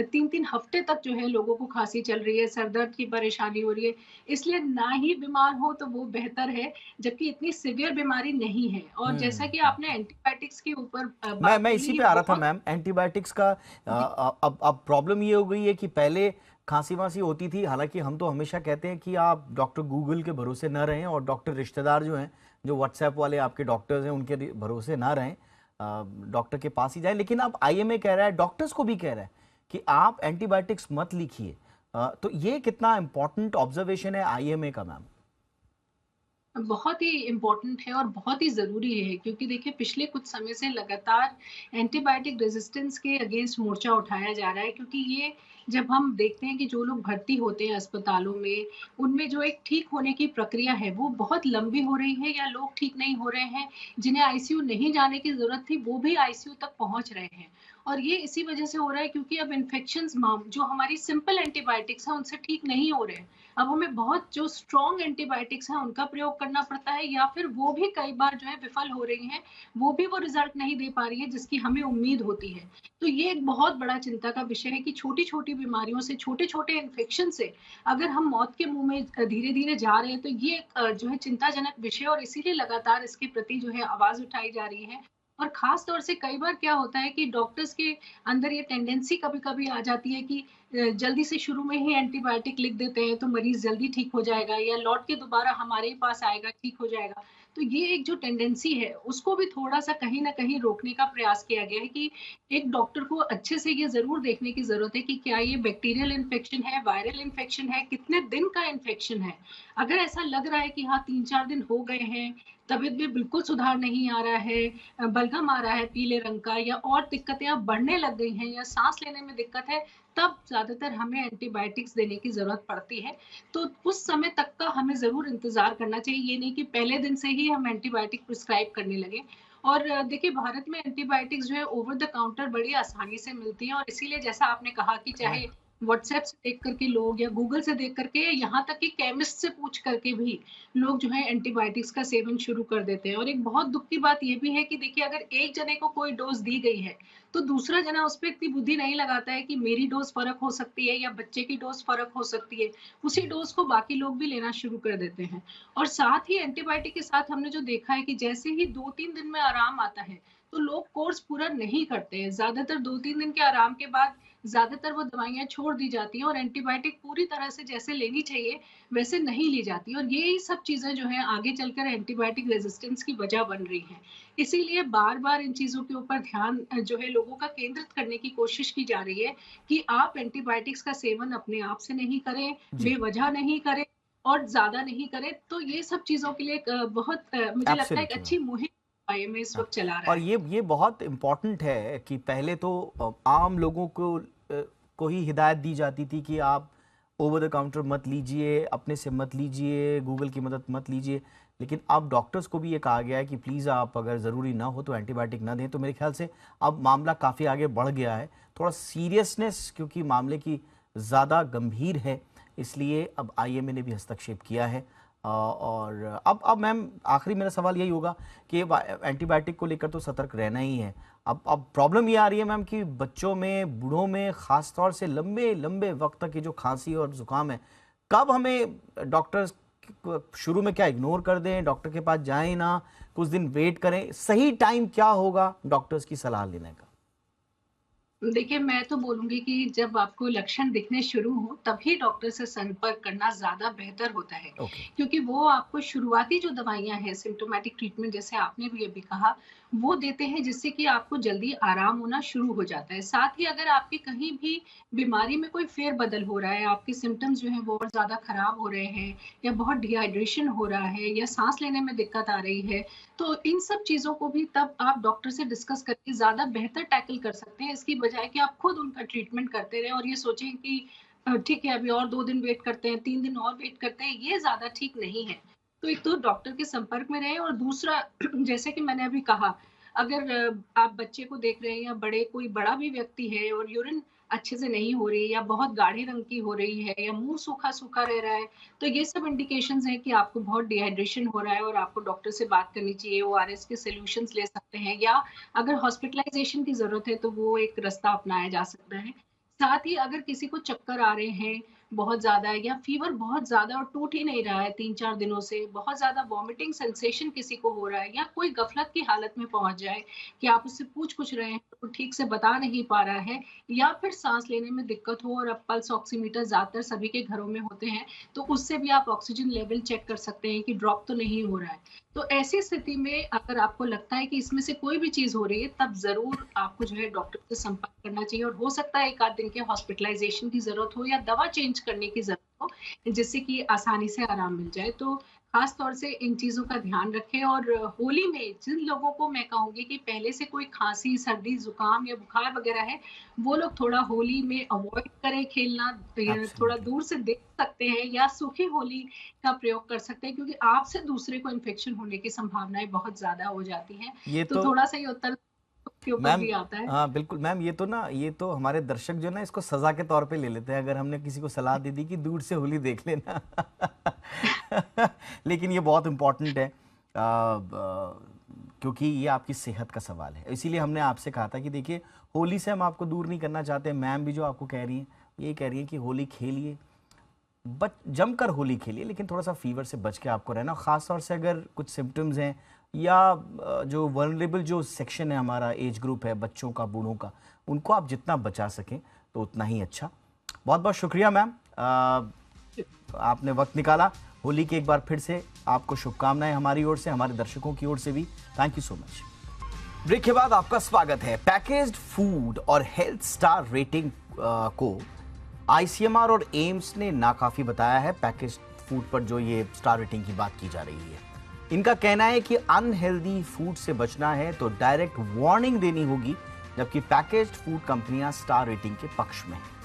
3-3 हफ्ते तक जो है लोगों को खांसी चल रही है, सर दर्द की परेशानी हो रही है। इसलिए ना ही बीमार हो तो वो बेहतर है, जबकि इतनी सीवियर बीमारी नहीं है। और जैसा कि आपने एंटीबायोटिक्स के ऊपर बात मैं की, इसी ये पे आ रहा था बहुत मैम, एंटीबायोटिक्स का। अब प्रॉब्लम ये हो गई है कि पहले खांसी वासी होती थी, हालांकि हम तो हमेशा कहते हैं कि आप डॉक्टर गूगल के भरोसे न रहें और डॉक्टर रिश्तेदार जो हैं, जो व्हाट्सएप वाले आपके डॉक्टर्स हैं, उनके भरोसे ना रहें, डॉक्टर के पास ही जाएं। लेकिन अब आईएमए कह रहा है, डॉक्टर्स को भी कह रहा है कि आप एंटीबायोटिक्स मत लिखिए। तो ये कितना इंपॉर्टेंट ऑब्जर्वेशन है आईएमए का मैम? बहुत ही इम्पोर्टेंट है और बहुत ही ज़रूरी है, क्योंकि देखिए पिछले कुछ समय से लगातार एंटीबायोटिक रेजिस्टेंस के अगेंस्ट मोर्चा उठाया जा रहा है, क्योंकि ये जब हम देखते हैं कि जो लोग भर्ती होते हैं अस्पतालों में, उनमें जो एक ठीक होने की प्रक्रिया है वो बहुत लंबी हो रही है, या लोग ठीक नहीं हो रहे हैं, जिन्हें आईसीयू नहीं जाने की ज़रूरत थी वो भी आईसीयू तक पहुँच रहे हैं। और ये इसी वजह से हो रहा है क्योंकि अब इन्फेक्शंस जो हमारी सिंपल एंटीबायोटिक्स हैं उनसे ठीक नहीं हो रहे हैं। अब हमें बहुत जो स्ट्रॉन्ग एंटीबायोटिक्स हैं उनका प्रयोग करना पड़ता है, या फिर वो भी कई बार जो है विफल हो रही हैं, वो भी वो रिजल्ट नहीं दे पा रही है जिसकी हमें उम्मीद होती है। तो ये एक बहुत बड़ा चिंता का विषय है कि छोटी-छोटी बीमारियों से, छोटे-छोटे इन्फेक्शन से अगर हम मौत के मुँह में धीरे-धीरे जा रहे हैं, तो ये जो है चिंताजनक विषय, और इसीलिए लगातार इसके प्रति जो है आवाज़ उठाई जा रही है। और ख़ास तौर से कई बार क्या होता है कि डॉक्टर्स के अंदर ये टेंडेंसी कभी-कभी आ जाती है कि जल्दी से शुरू में ही एंटीबायोटिक लिख देते हैं तो मरीज़ जल्दी ठीक हो जाएगा, या लौट के दोबारा हमारे ही पास आएगा, ठीक हो जाएगा। तो ये एक जो टेंडेंसी है उसको भी थोड़ा-सा कहीं न कहीं रोकने का प्रयास किया गया है कि एक डॉक्टर को अच्छे से ये ज़रूर देखने की ज़रूरत है कि क्या ये बैक्टीरियल इन्फेक्शन है, वायरल इन्फेक्शन है, कितने दिन का इन्फेक्शन है। अगर ऐसा लग रहा है कि हाँ 3-4 दिन हो गए हैं, तबीयत में बिल्कुल सुधार नहीं आ रहा है, बलगम आ रहा है पीले रंग का, या और दिक्कतें अब बढ़ने लग गई हैं, या सांस लेने में दिक्कत है, तब ज़्यादातर हमें एंटीबायोटिक्स देने की ज़रूरत पड़ती है। तो उस समय तक का हमें ज़रूर इंतज़ार करना चाहिए, ये नहीं कि पहले दिन से ही हम एंटीबायोटिक प्रिस्क्राइब करने लगें। और देखिए भारत में एंटीबायोटिक्स जो है ओवर द काउंटर बड़ी आसानी से मिलती हैं, और इसीलिए जैसा आपने कहा कि चाहे व्हाट्सएप से देख करके लोग या गूगल से देख करके, यहाँ तक कि केमिस्ट से पूछ करके भी लोग जो है एंटीबायोटिक्स का सेवन शुरू कर देते हैं। और एक बहुत दुख की बात ये भी है कि देखिए, अगर एक जने को कोई डोज दी गई है तो दूसरा जना उस पर इतनी बुद्धि नहीं लगाता है कि मेरी डोज फर्क हो सकती है या बच्चे की डोज फर्क हो सकती है। उसी डोज को बाकी लोग भी लेना शुरू कर देते हैं। और साथ ही एंटीबायोटिक के साथ हमने जो देखा है कि जैसे ही 2-3 दिन में आराम आता है तो लोग कोर्स पूरा नहीं करते हैं। ज्यादातर 2-3 दिन के आराम के बाद ज्यादातर वो दवाइयां छोड़ दी जाती हैं और एंटीबायोटिक पूरी तरह से जैसे लेनी चाहिए वैसे नहीं ली जाती। और ये सब चीजें जो है आगे चलकर एंटीबायोटिक रेजिस्टेंस की वजह बन रही हैं। इसीलिए बार बार इन चीजों के ऊपर ध्यान जो है लोगों का केंद्रित करने की कोशिश की जा रही है कि आप एंटीबायोटिक्स का सेवन अपने आप से नहीं करें, बेवजह नहीं करें और ज्यादा नहीं करें। तो ये सब चीजों के लिए बहुत मुझे लगता है एक अच्छी मुहिम में इस वक्त चला रहा और है। ये बहुत इम्पोर्टेंट है कि पहले तो आम लोगों को ही हिदायत दी जाती थी कि आप ओवर द काउंटर मत लीजिए, अपने से मत लीजिए, गूगल की मदद मत लीजिए। लेकिन अब डॉक्टर्स को भी ये कहा गया है कि प्लीज़ आप अगर ज़रूरी ना हो तो एंटीबायोटिक ना दें। तो मेरे ख्याल से अब मामला काफ़ी आगे बढ़ गया है, थोड़ा सीरियसनेस क्योंकि मामले की ज़्यादा गंभीर है, इसलिए अब आईएमए ने भी हस्तक्षेप किया है। और अब मैम आखिरी मेरा सवाल यही होगा कि एंटीबायोटिक को लेकर तो सतर्क रहना ही है। अब प्रॉब्लम ये आ रही है मैम कि बच्चों में, बूढ़ों में ख़ास तौर से लंबे लंबे वक्त तक ये जो खांसी और ज़ुकाम है, कब हमें डॉक्टर्स शुरू में क्या इग्नोर कर दें, डॉक्टर के पास जाएं ना, कुछ दिन वेट करें, सही टाइम क्या होगा डॉक्टर्स की सलाह लेने का? देखिए, मैं तो बोलूँगी कि जब आपको लक्षण दिखने शुरू हो तभी डॉक्टर से संपर्क करना ज़्यादा बेहतर होता है। ओके। क्योंकि वो आपको शुरुआती जो दवाइयाँ हैं, सिम्प्टोमेटिक ट्रीटमेंट जैसे आपने भी अभी कहा, वो देते हैं जिससे कि आपको जल्दी आराम होना शुरू हो जाता है। साथ ही अगर आपकी कहीं भी बीमारी में कोई फेर-बदल हो रहा है, आपके सिम्पटम्स जो हैं वो और ज़्यादा खराब हो रहे हैं या बहुत डिहाइड्रेशन हो रहा है या साँस लेने में दिक्कत आ रही है, तो इन सब चीज़ों को भी तब आप डॉक्टर से डिस्कस करके ज़्यादा बेहतर टैकल कर सकते हैं, इसकी बजाय कि आप खुद उनका ट्रीटमेंट करते रहें और ये सोचें कि ठीक है, अभी और 2 दिन वेट करते हैं, 3 दिन और वेट करते हैं, ये ज़्यादा ठीक नहीं है। तो एक तो डॉक्टर के संपर्क में रहें और दूसरा जैसे कि मैंने अभी कहा, अगर आप बच्चे को देख रहे हैं या कोई बड़ा भी व्यक्ति है और यूरिन अच्छे से नहीं हो रही या बहुत गाढ़े रंग की हो रही है या मुँह सूखा-सूखा रह रहा है, तो ये सब इंडिकेशंस हैं कि आपको बहुत डिहाइड्रेशन हो रहा है और आपको डॉक्टर से बात करनी चाहिए। ओआरएस के सॉल्यूशंस ले सकते हैं या अगर हॉस्पिटलाइजेशन की ज़रूरत है तो वो एक रास्ता अपनाया जा सकता है। साथ ही अगर किसी को चक्कर आ रहे हैं बहुत ज़्यादा या फ़ीवर बहुत ज़्यादा और टूट ही नहीं रहा है 3-4 दिनों से, बहुत ज़्यादा वॉमिटिंग सेंसेशन किसी को हो रहा है या कोई गफ़लत की हालत में पहुँच जाए कि आप उससे पूछ कुछ रहे हैं, तो ठीक से बता नहीं पा रहा है या फिर साँस लेने में दिक्कत हो और अब पल्स ऑक्सीमीटर ज़्यादातर सभी के घरों में होते हैं, तो उससे भी आप ऑक्सीजन लेवल चेक कर सकते हैं कि ड्रॉप तो नहीं हो रहा है। तो ऐसी स्थिति में अगर आपको लगता है कि इसमें से कोई भी चीज़ हो रही है, तब ज़रूर आपको जो है डॉक्टर से संपर्क करना चाहिए और हो सकता है 1 आध दिन के हॉस्पिटलाइजेशन की ज़रूरत हो या दवा चेंज करने की ज़रूरत हो, जिससे कि आसानी से आराम मिल जाए। तो ख़ास तौर से इन चीज़ों का ध्यान रखें और होली में जिन लोगों को मैं कहूँगी कि पहले से कोई खाँसी, सर्दी, ज़ुकाम या बुखार वग़ैरह है, वो लोग थोड़ा होली में अवॉइड करें खेलना, थोड़ा एब्सोल्युटली। दूर से देख सकते हैं या सूखी होली का प्रयोग कर सकते हैं क्योंकि आपसे दूसरे को इन्फेक्शन होने की संभावनाएँ बहुत ज़्यादा हो जाती हैं। ये तो तो थोड़ा-सा ये उत्तर के ऊपर मैम, भी आता है। हाँ बिल्कुल मैम, ये तो हमारे दर्शक जो ना इसको सजा के तौर पे ले लेते हैं अगर हमने किसी को सलाह दे दी कि दूर से होली देख लेना। लेकिन ये बहुत इम्पोर्टेंट है क्योंकि ये आपकी सेहत का सवाल है, इसीलिए हमने आपसे कहा था कि देखिए होली से हम आपको दूर नहीं करना चाहते। मैम भी जो आपको कह रही हैं, ये कह रही है कि होली खेलिए, जमकर होली खेलिए, लेकिन थोड़ा सा फीवर से बच के आपको रहना, ख़ास तौर से अगर कुछ सिम्टम्स हैं या जो वल्नरेबल जो सेक्शन है, हमारा एज ग्रुप है, बच्चों का, बूढ़ों का, उनको आप जितना बचा सकें तो उतना ही अच्छा। बहुत बहुत शुक्रिया मैम, आपने वक्त निकाला। होली की एक बार फिर से आपको शुभकामनाएं हमारी ओर से, हमारे दर्शकों की ओर से भी। Thank you so much. Break के बाद आपका स्वागत है। पैकेज्ड फूड और हेल्थ स्टार रेटिंग को आईसीएमआर और एम्स ने नाकाफी बताया है। पैकेज्ड फूड पर जो ये स्टार रेटिंग की बात की जा रही है, इनका कहना है कि अनहेल्दी फूड से बचना है तो डायरेक्ट वार्निंग देनी होगी, जबकि पैकेज्ड फूड कंपनियां स्टार रेटिंग के पक्ष में हैं।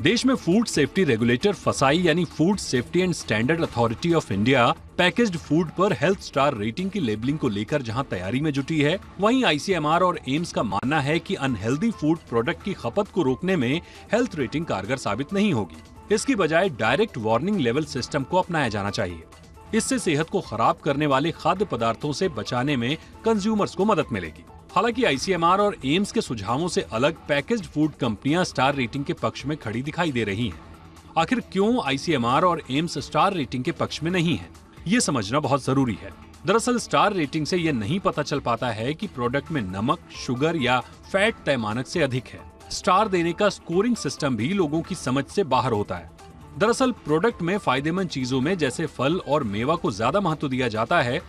देश में फूड सेफ्टी रेगुलेटर फसाई यानी food safety and standard authority of India packaged food पर हेल्थ स्टार रेटिंग की लेबलिंग को लेकर जहां तैयारी में जुटी है, वहीं आईसीएमआर और एम्स का मानना है कि अनहेल्दी फूड प्रोडक्ट की खपत को रोकने में हेल्थ रेटिंग कारगर साबित नहीं होगी। इसकी बजाय डायरेक्ट वार्निंग लेवल सिस्टम को अपनाया जाना चाहिए। इससे सेहत को खराब करने वाले खाद्य पदार्थों से बचाने में कंज्यूमर्स को मदद मिलेगी। हालांकि आईसीएमआर और एम्स के सुझावों से अलग पैकेज्ड फूड कंपनियां स्टार रेटिंग के पक्ष में खड़ी दिखाई दे रही हैं। आखिर क्यों आईसीएमआर और एम्स स्टार रेटिंग के पक्ष में नहीं है, ये समझना बहुत जरूरी है। दरअसल स्टार रेटिंग से ये नहीं पता चल पाता है कि प्रोडक्ट में नमक, शुगर या फैट तय मानक से अधिक है। स्टार देने का स्कोरिंग सिस्टम भी लोगों की समझ से बाहर होता है। दरअसल प्रोडक्ट में फायदेमंद चीजों में जैसे फल और मेवा को ज्यादा महत्व दिया जाता है,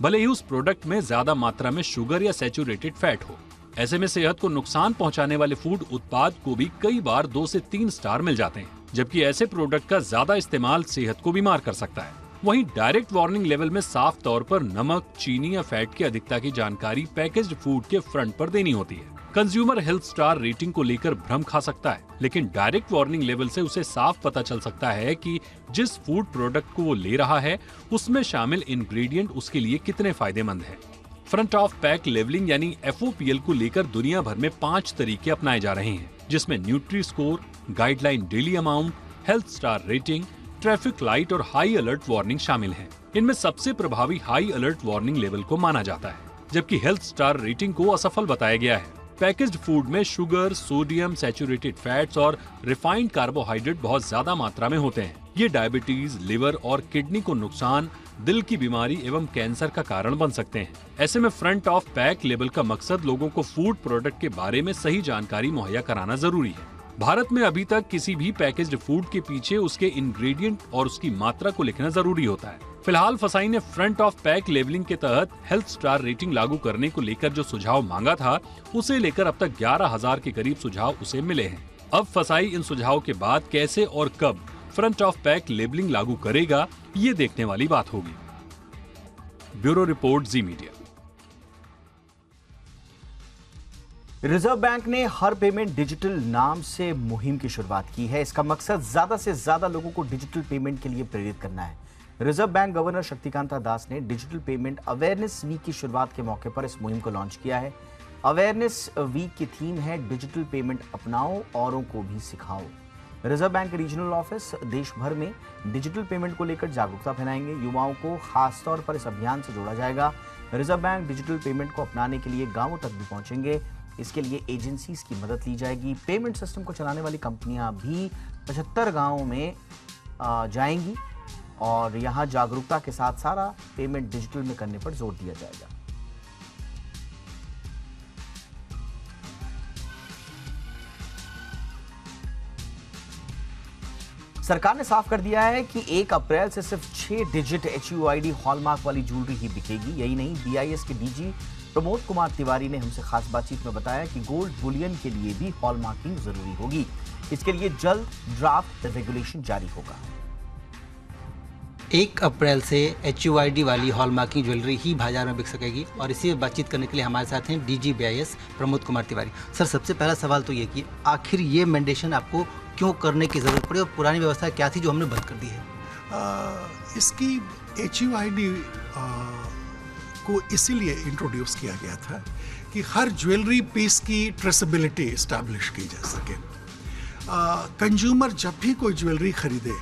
भले ही उस प्रोडक्ट में ज्यादा मात्रा में शुगर या सैचुरेटेड फैट हो। ऐसे में सेहत को नुकसान पहुंचाने वाले फूड उत्पाद को भी कई बार 2 से 3 स्टार मिल जाते हैं, जबकि ऐसे प्रोडक्ट का ज्यादा इस्तेमाल सेहत को बीमार कर सकता है। वहीं डायरेक्ट वार्निंग लेवल में साफ तौर पर नमक, चीनी या फैट की अधिकता की जानकारी पैकेज्ड फूड के फ्रंट पर देनी होती है। कंज्यूमर हेल्थ स्टार रेटिंग को लेकर भ्रम खा सकता है, लेकिन डायरेक्ट वार्निंग लेवल से उसे साफ पता चल सकता है कि जिस फूड प्रोडक्ट को वो ले रहा है उसमें शामिल इंग्रेडिएंट उसके लिए कितने फायदेमंद हैं। फ्रंट ऑफ पैक लेवलिंग यानी FOPL को लेकर दुनिया भर में 5 तरीके अपनाए जा रहे हैं, जिसमें nutri score, guideline daily amount, health star rating, traffic light और हाई अलर्ट वार्निंग शामिल हैं। इनमें सबसे प्रभावी हाई अलर्ट वार्निंग लेवल को माना जाता है, जबकि हेल्थ स्टार रेटिंग को असफल बताया गया है। पैकेज्ड फूड में शुगर, सोडियम, सैचुरेटेड फैट्स और रिफाइंड कार्बोहाइड्रेट बहुत ज्यादा मात्रा में होते हैं। ये डायबिटीज, लिवर और किडनी को नुकसान, दिल की बीमारी एवं कैंसर का कारण बन सकते हैं। ऐसे में फ्रंट ऑफ पैक लेबल का मकसद लोगों को फूड प्रोडक्ट के बारे में सही जानकारी मुहैया कराना जरूरी है। भारत में अभी तक किसी भी पैकेज्ड फूड के पीछे उसके इंग्रेडिएंट और उसकी मात्रा को लिखना जरूरी होता है। फिलहाल फसाई ने फ्रंट ऑफ पैक लेबलिंग के तहत हेल्थ स्टार रेटिंग लागू करने को लेकर जो सुझाव मांगा था, उसे लेकर अब तक 11,000 के करीब सुझाव उसे मिले हैं। अब फसाई इन सुझावों के बाद कैसे और कब फ्रंट ऑफ पैक लेबलिंग लागू करेगा, ये देखने वाली बात होगी। ब्यूरो रिपोर्ट, जी मीडिया। रिजर्व बैंक ने हर पेमेंट डिजिटल नाम से मुहिम की शुरुआत की है। इसका मकसद ज्यादा से ज्यादा लोगों को डिजिटल पेमेंट के लिए प्रेरित करना है। रिजर्व बैंक गवर्नर शक्तिकांता दास ने डिजिटल पेमेंट अवेयरनेस वीक की शुरुआत के मौके पर इस मुहिम को लॉन्च किया है। अवेयरनेस वीक की थीम है डिजिटल पेमेंट अपनाओ, औरों को भी सिखाओ। रिजर्व बैंक के रीजनल ऑफिस देश भर में डिजिटल पेमेंट को लेकर जागरूकता फैलाएंगे। युवाओं को खास तौर पर इस अभियान से जोड़ा जाएगा। रिजर्व बैंक डिजिटल पेमेंट को अपनाने के लिए गांवों तक भी पहुंचेंगे। इसके लिए एजेंसीज की मदद ली जाएगी। पेमेंट सिस्टम को चलाने वाली कंपनियां भी 75 गांवों में जाएंगी और यहां जागरूकता के साथ सारा पेमेंट डिजिटल में करने पर जोर दिया जाएगा। सरकार ने साफ कर दिया है कि 1 अप्रैल से सिर्फ 6 डिजिट HUID हॉलमार्क वाली ज्वेलरी ही बिकेगी। यही नहीं, BIS के DG प्रमोद कुमार तिवारी ने हमसे खास बातचीत में बताया कि गोल्ड बुलियन के लिए भी हॉलमार्किंग जरूरी होगी। इसके लिए जल्द ड्राफ्ट रेगुलेशन जारी होगा। 1 अप्रैल से HUID वाली हॉलमार्किंग ज्वेलरी ही बाजार में बिक सकेगी और इसी में बातचीत करने के लिए हमारे साथ हैं DG BIS Pramod Kumar Tiwari. Sir, सबसे पहला सवाल तो ये कि आखिर ये मैंडेशन आपको क्यों करने की ज़रूरत पड़ी और पुरानी व्यवस्था क्या थी जो हमने बंद कर दी है? इसकी HUID को इसीलिए इंट्रोड्यूस किया गया था कि हर ज्वेलरी पीस की ट्रेसेबिलिटी इस्टेब्लिश की जा सके। कंज्यूमर जब भी कोई ज्वेलरी खरीदे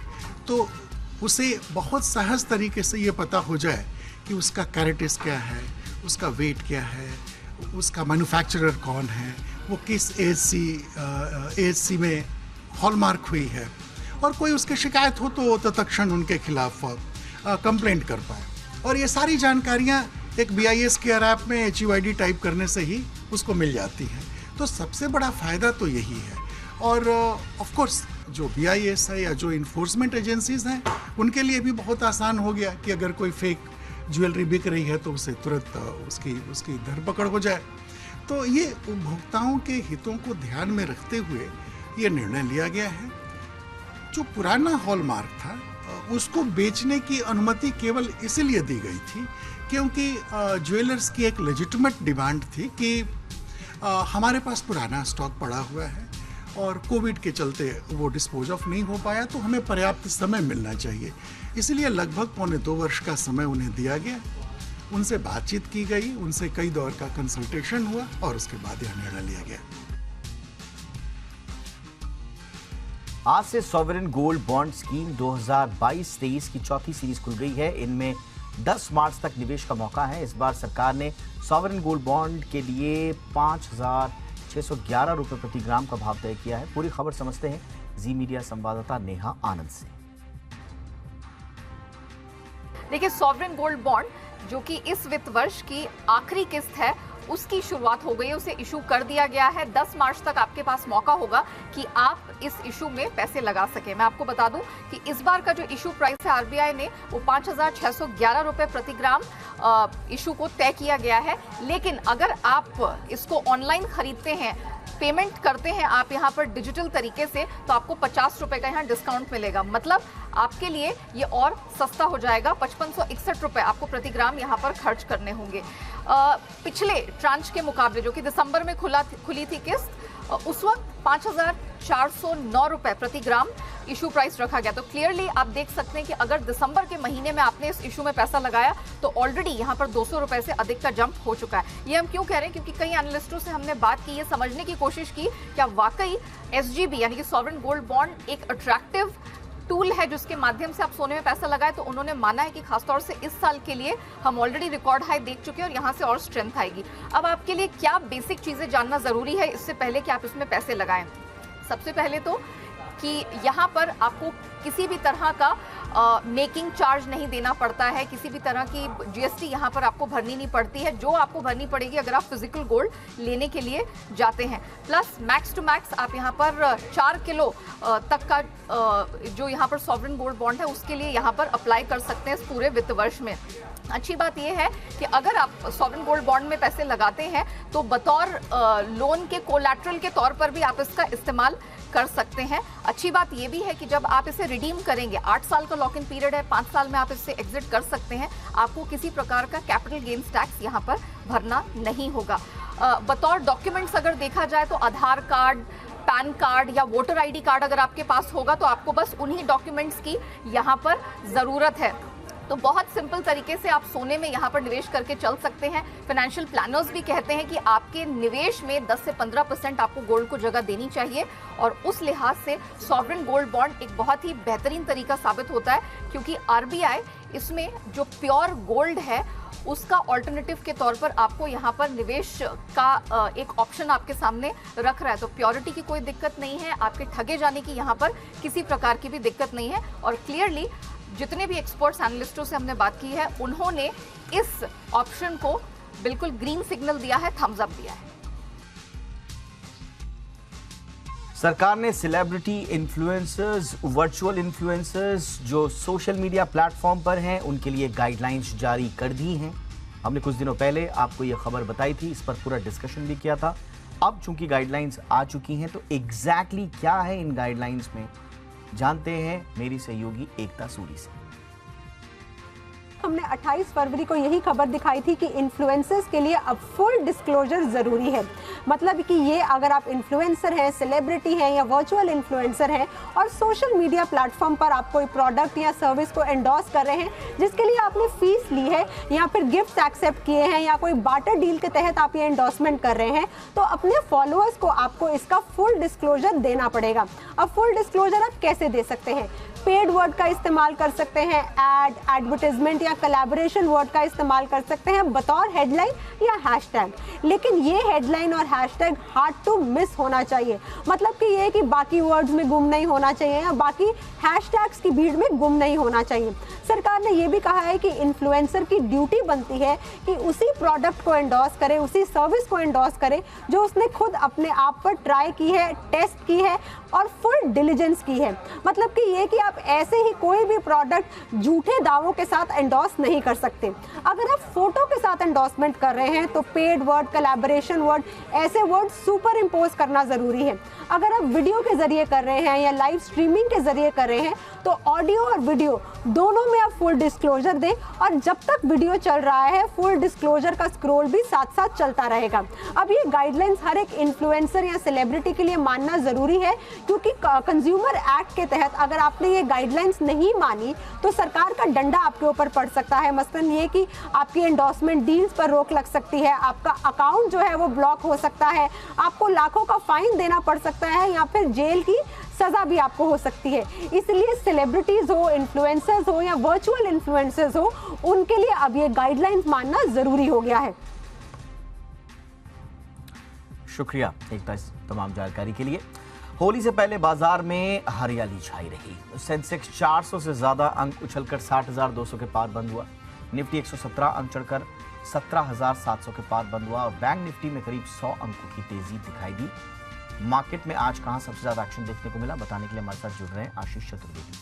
तो उसे बहुत सहज तरीके से ये पता हो जाए कि उसका कैरेटिस क्या है, उसका वेट क्या है, उसका मैन्युफैक्चरर कौन है, वो किस ASC में हॉलमार्क हुई है, और कोई उसकी शिकायत हो तो तत्क्षण उनके खिलाफ कंप्लेंट कर पाए। और ये सारी जानकारियाँ एक BIS केयर ऐप में HUID टाइप करने से ही उसको मिल जाती हैं। तो सबसे बड़ा फ़ायदा तो यही है। और ऑफ कोर्स जो BIS है या जो इन्फोर्समेंट एजेंसीज हैं उनके लिए भी बहुत आसान हो गया कि अगर कोई फेक ज्वेलरी बिक रही है तो उसे तुरंत उसकी धरपकड़ हो जाए। तो ये उपभोक्ताओं के हितों को ध्यान में रखते हुए ये निर्णय लिया गया है। जो पुराना हॉलमार्क था उसको बेचने की अनुमति केवल इसीलिए दी गई थी क्योंकि ज्वेलर्स की एक लेजिटिमेट डिमांड थी कि हमारे पास पुराना स्टॉक पड़ा हुआ है और कोविड के चलते वो डिस्पोज ऑफ नहीं हो पाया, तो हमें पर्याप्त समय मिलना चाहिए। इसलिए लगभग 1.25 वर्ष का समय उन्हें दिया गया, उनसे बातचीत की गई, उनसे कई दौर का कंसल्टेशन हुआ और उसके बाद यह निर्णय लिया गया। आज से सॉवरेन गोल्ड बॉन्ड स्कीम 2022-23 की चौथी सीरीज खुल गई है। इनमें 10 मार्च तक निवेश का मौका है। इस बार सरकार ने सॉवरेन गोल्ड बॉन्ड के लिए 5,611 रुपए प्रति ग्राम का भाव तय किया है। पूरी खबर समझते हैं जी मीडिया संवाददाता नेहा आनंद से। देखिए, सॉवरेन गोल्ड बॉन्ड जो कि इस वित्त वर्ष की आखिरी किस्त है, उसकी शुरुआत हो गई है, उसे इशू कर दिया गया है। 10 मार्च तक आपके पास मौका होगा कि आप इस इशू में पैसे लगा सकें। मैं आपको बता दूं कि इस बार का जो इशू प्राइस है आरबीआई ने वो 5,611 रुपए प्रति ग्राम इशू को तय किया गया है। लेकिन अगर आप इसको ऑनलाइन खरीदते हैं, पेमेंट करते हैं आप यहाँ पर डिजिटल तरीके से, तो आपको 50 रुपए का यहाँ डिस्काउंट मिलेगा। मतलब आपके लिए ये और सस्ता हो जाएगा। 5561 रुपए आपको प्रति ग्राम यहाँ पर खर्च करने होंगे। पिछले ट्रांच के मुकाबले जो कि दिसंबर में खुली थी किस्त, उस वक्त 5,409 रुपए प्रति ग्राम इशू प्राइस रखा गया। तो क्लियरली आप देख सकते हैं कि अगर दिसंबर के महीने में आपने इस इशू में पैसा लगाया तो ऑलरेडी यहाँ पर 200 रुपए से अधिक का जंप हो चुका है। ये हम क्यों कह रहे हैं? क्योंकि कई एनालिस्टों से हमने बात की, ये समझने की कोशिश की क्या वाकई एसजीबी यानी कि सॉवरेन गोल्ड बॉन्ड एक अट्रैक्टिव टूल है जिसके माध्यम से आप सोने में पैसा लगाए। तो उन्होंने माना है कि खासतौर से इस साल के लिए हम ऑलरेडी रिकॉर्ड हाई देख चुके हैं और यहाँ से और स्ट्रेंथ आएगी। अब आपके लिए क्या बेसिक चीजें जानना जरूरी है इससे पहले कि आप इसमें पैसे लगाएं? सबसे पहले तो कि यहाँ पर आपको किसी भी तरह का मेकिंग चार्ज नहीं देना पड़ता है, किसी भी तरह की जीएसटी यहाँ पर आपको भरनी नहीं पड़ती है, जो आपको भरनी पड़ेगी अगर आप फिजिकल गोल्ड लेने के लिए जाते हैं। प्लस मैक्स टू मैक्स आप यहाँ पर 4 किलो तक का जो यहाँ पर सॉवरेन गोल्ड बॉन्ड है उसके लिए यहाँ पर अप्लाई कर सकते हैं इस पूरे वित्त वर्ष में। अच्छी बात यह है कि अगर आप सॉवरेन गोल्ड बॉन्ड में पैसे लगाते हैं तो बतौर लोन के कोलैटरल के तौर पर भी आप इसका इस्तेमाल कर सकते हैं। अच्छी बात यह भी है कि जब आप इसे रिडीम करेंगे, 8 साल का लॉक इन पीरियड है, 5 साल में आप इससे एग्जिट कर सकते हैं, आपको किसी प्रकार का कैपिटल गेन्स टैक्स यहाँ पर भरना नहीं होगा। बतौर डॉक्यूमेंट्स अगर देखा जाए तो आधार कार्ड, पैन कार्ड या वोटर आईडी कार्ड अगर आपके पास होगा तो आपको बस उन्हीं डॉक्यूमेंट्स की यहाँ पर ज़रूरत है। तो बहुत सिंपल तरीके से आप सोने में यहाँ पर निवेश करके चल सकते हैं। फाइनेंशियल प्लानर्स भी कहते हैं कि आपके निवेश में 10 से 15% आपको गोल्ड को जगह देनी चाहिए और उस लिहाज से सॉवरेन गोल्ड बॉन्ड एक बहुत ही बेहतरीन तरीका साबित होता है, क्योंकि आरबीआई इसमें जो प्योर गोल्ड है उसका ऑल्टरनेटिव के तौर पर आपको यहाँ पर निवेश का एक ऑप्शन आपके सामने रख रहा है। तो प्योरिटी की कोई दिक्कत नहीं है, आपके ठगे जाने की यहाँ पर किसी प्रकार की भी दिक्कत नहीं है। और क्लियरली जितने भी एक्सपर्ट्स एनालिस्टों से हमने बात की है उन्होंने इस ऑप्शन को बिल्कुल ग्रीन सिग्नल दिया है, थम्स अप दिया है। सरकार ने सेलिब्रिटी इन्फ्लुएंसर्स, वर्चुअल इन्फ्लुएंसर्स जो सोशल मीडिया प्लेटफॉर्म पर हैं उनके लिए गाइडलाइंस जारी कर दी हैं। हमने कुछ दिनों पहले आपको यह खबर बताई थी, इस पर पूरा डिस्कशन भी किया था। अब चूंकि गाइडलाइंस आ चुकी हैं तो एग्जैक्टली क्या है इन गाइडलाइंस में, जानते हैं मेरी सहयोगी एकता सूरी से। हमने 28 फरवरी को यही खबर दिखाई थी कि इन्फ्लुएंसर्स के लिए अब फुल डिस्क्लोजर ज़रूरी है। मतलब कि ये अगर आप इन्फ्लुएंसर हैं, सेलिब्रिटी हैं या वर्चुअल इन्फ्लुएंसर हैं और सोशल मीडिया प्लेटफॉर्म पर आप कोई प्रोडक्ट या सर्विस को एंडोर्स कर रहे हैं जिसके लिए आपने फीस ली है या फिर गिफ्ट एक्सेप्ट किए हैं या कोई बार्टर डील के तहत आप ये एंडोर्समेंट कर रहे हैं, तो अपने फॉलोअर्स को आपको इसका फुल डिस्क्लोजर देना पड़ेगा। अब फुल डिस्क्लोजर आप कैसे दे सकते हैं? पेड वर्ड का इस्तेमाल कर सकते हैं, एडवर्टाइजमेंट या कोलैबोरेशन वर्ड का इस्तेमाल कर सकते हैं बतौर हेडलाइन या हैशटैग। लेकिन ये हेडलाइन और हैशटैग हार्ड टू मिस होना चाहिए। मतलब कि ये कि बाकी वर्ड्स में गुम नहीं होना चाहिए या बाकी हैशटैग्स की भीड़ में गुम नहीं होना चाहिए। सरकार ने ये भी कहा है कि इन्फ्लुएंसर की ड्यूटी बनती है कि उसी प्रोडक्ट को एंडोर्स करे, उसी सर्विस को एंडोर्स करे जो उसने खुद अपने आप पर ट्राई की है, टेस्ट की है और फुल डिलीजेंस की है। मतलब कि ये कि आप आप ऐसे ही कोई भी प्रोडक्ट झूठे दावों के साथ एंडोर्स नहीं कर सकते। अगर आप फोटो के साथ एंडोर्समेंट कर रहे हैं तो पेड वर्ड, कोलैबोरेशन वर्ड, ऐसे वर्ड सुपर इम्पोज करना ज़रूरी है। अगर आप वीडियो के ज़रिए कर रहे हैं या लाइव स्ट्रीमिंग के ज़रिए कर रहे हैं तो ऑडियो और वीडियो दोनों में आप फुल डिस्क्लोजर दें, और जब तक वीडियो चल रहा है फुल डिस्क्लोजर का स्क्रॉल भी साथ साथ चलता रहेगा। अब ये गाइडलाइंस हर एक इन्फ्लुएंसर या सेलिब्रिटी के लिए मानना ज़रूरी है, क्योंकि कंज्यूमर एक्ट के तहत अगर आपने ये गाइडलाइंस नहीं मानी तो सरकार का डंडा आपके ऊपर पड़ सकता है। मसलन ये कि आपकी एंडोर्समेंट डील्स पर रोक लग सकती है, आपका अकाउंट जो है वो ब्लॉक हो सकता है, आपको लाखों का फाइन देना पड़ सकता है या फिर जेल की सजा भी आपको हो सकती है। इसलिए सेलिब्रिटीज हो, इन्फ्लुएंसर्स हो या वर्चुअल इन्फ्लुएंसर्स हो, उनके लिए अब ये गाइडलाइंस मानना जरूरी हो गया है। शुक्रिया एकता इस तमाम जानकारी के लिए। होली से पहले बाजार में हरियाली छाई रही। सेंसेक्स 400 से ज्यादा अंक उछलकर 60,200 के पार बंद हुआ। निफ्टी 117 अंक चढ़कर 17,700 के पार बंद हुआ और बैंक निफ्टी में करीब 100 अंकों की तेजी दिखाई दी। मार्केट में आज कहां सबसे ज्यादा एक्शन देखने को मिला, बताने के लिए हमारे साथ जुड़ रहे हैं आशीष चतुर्वेदी।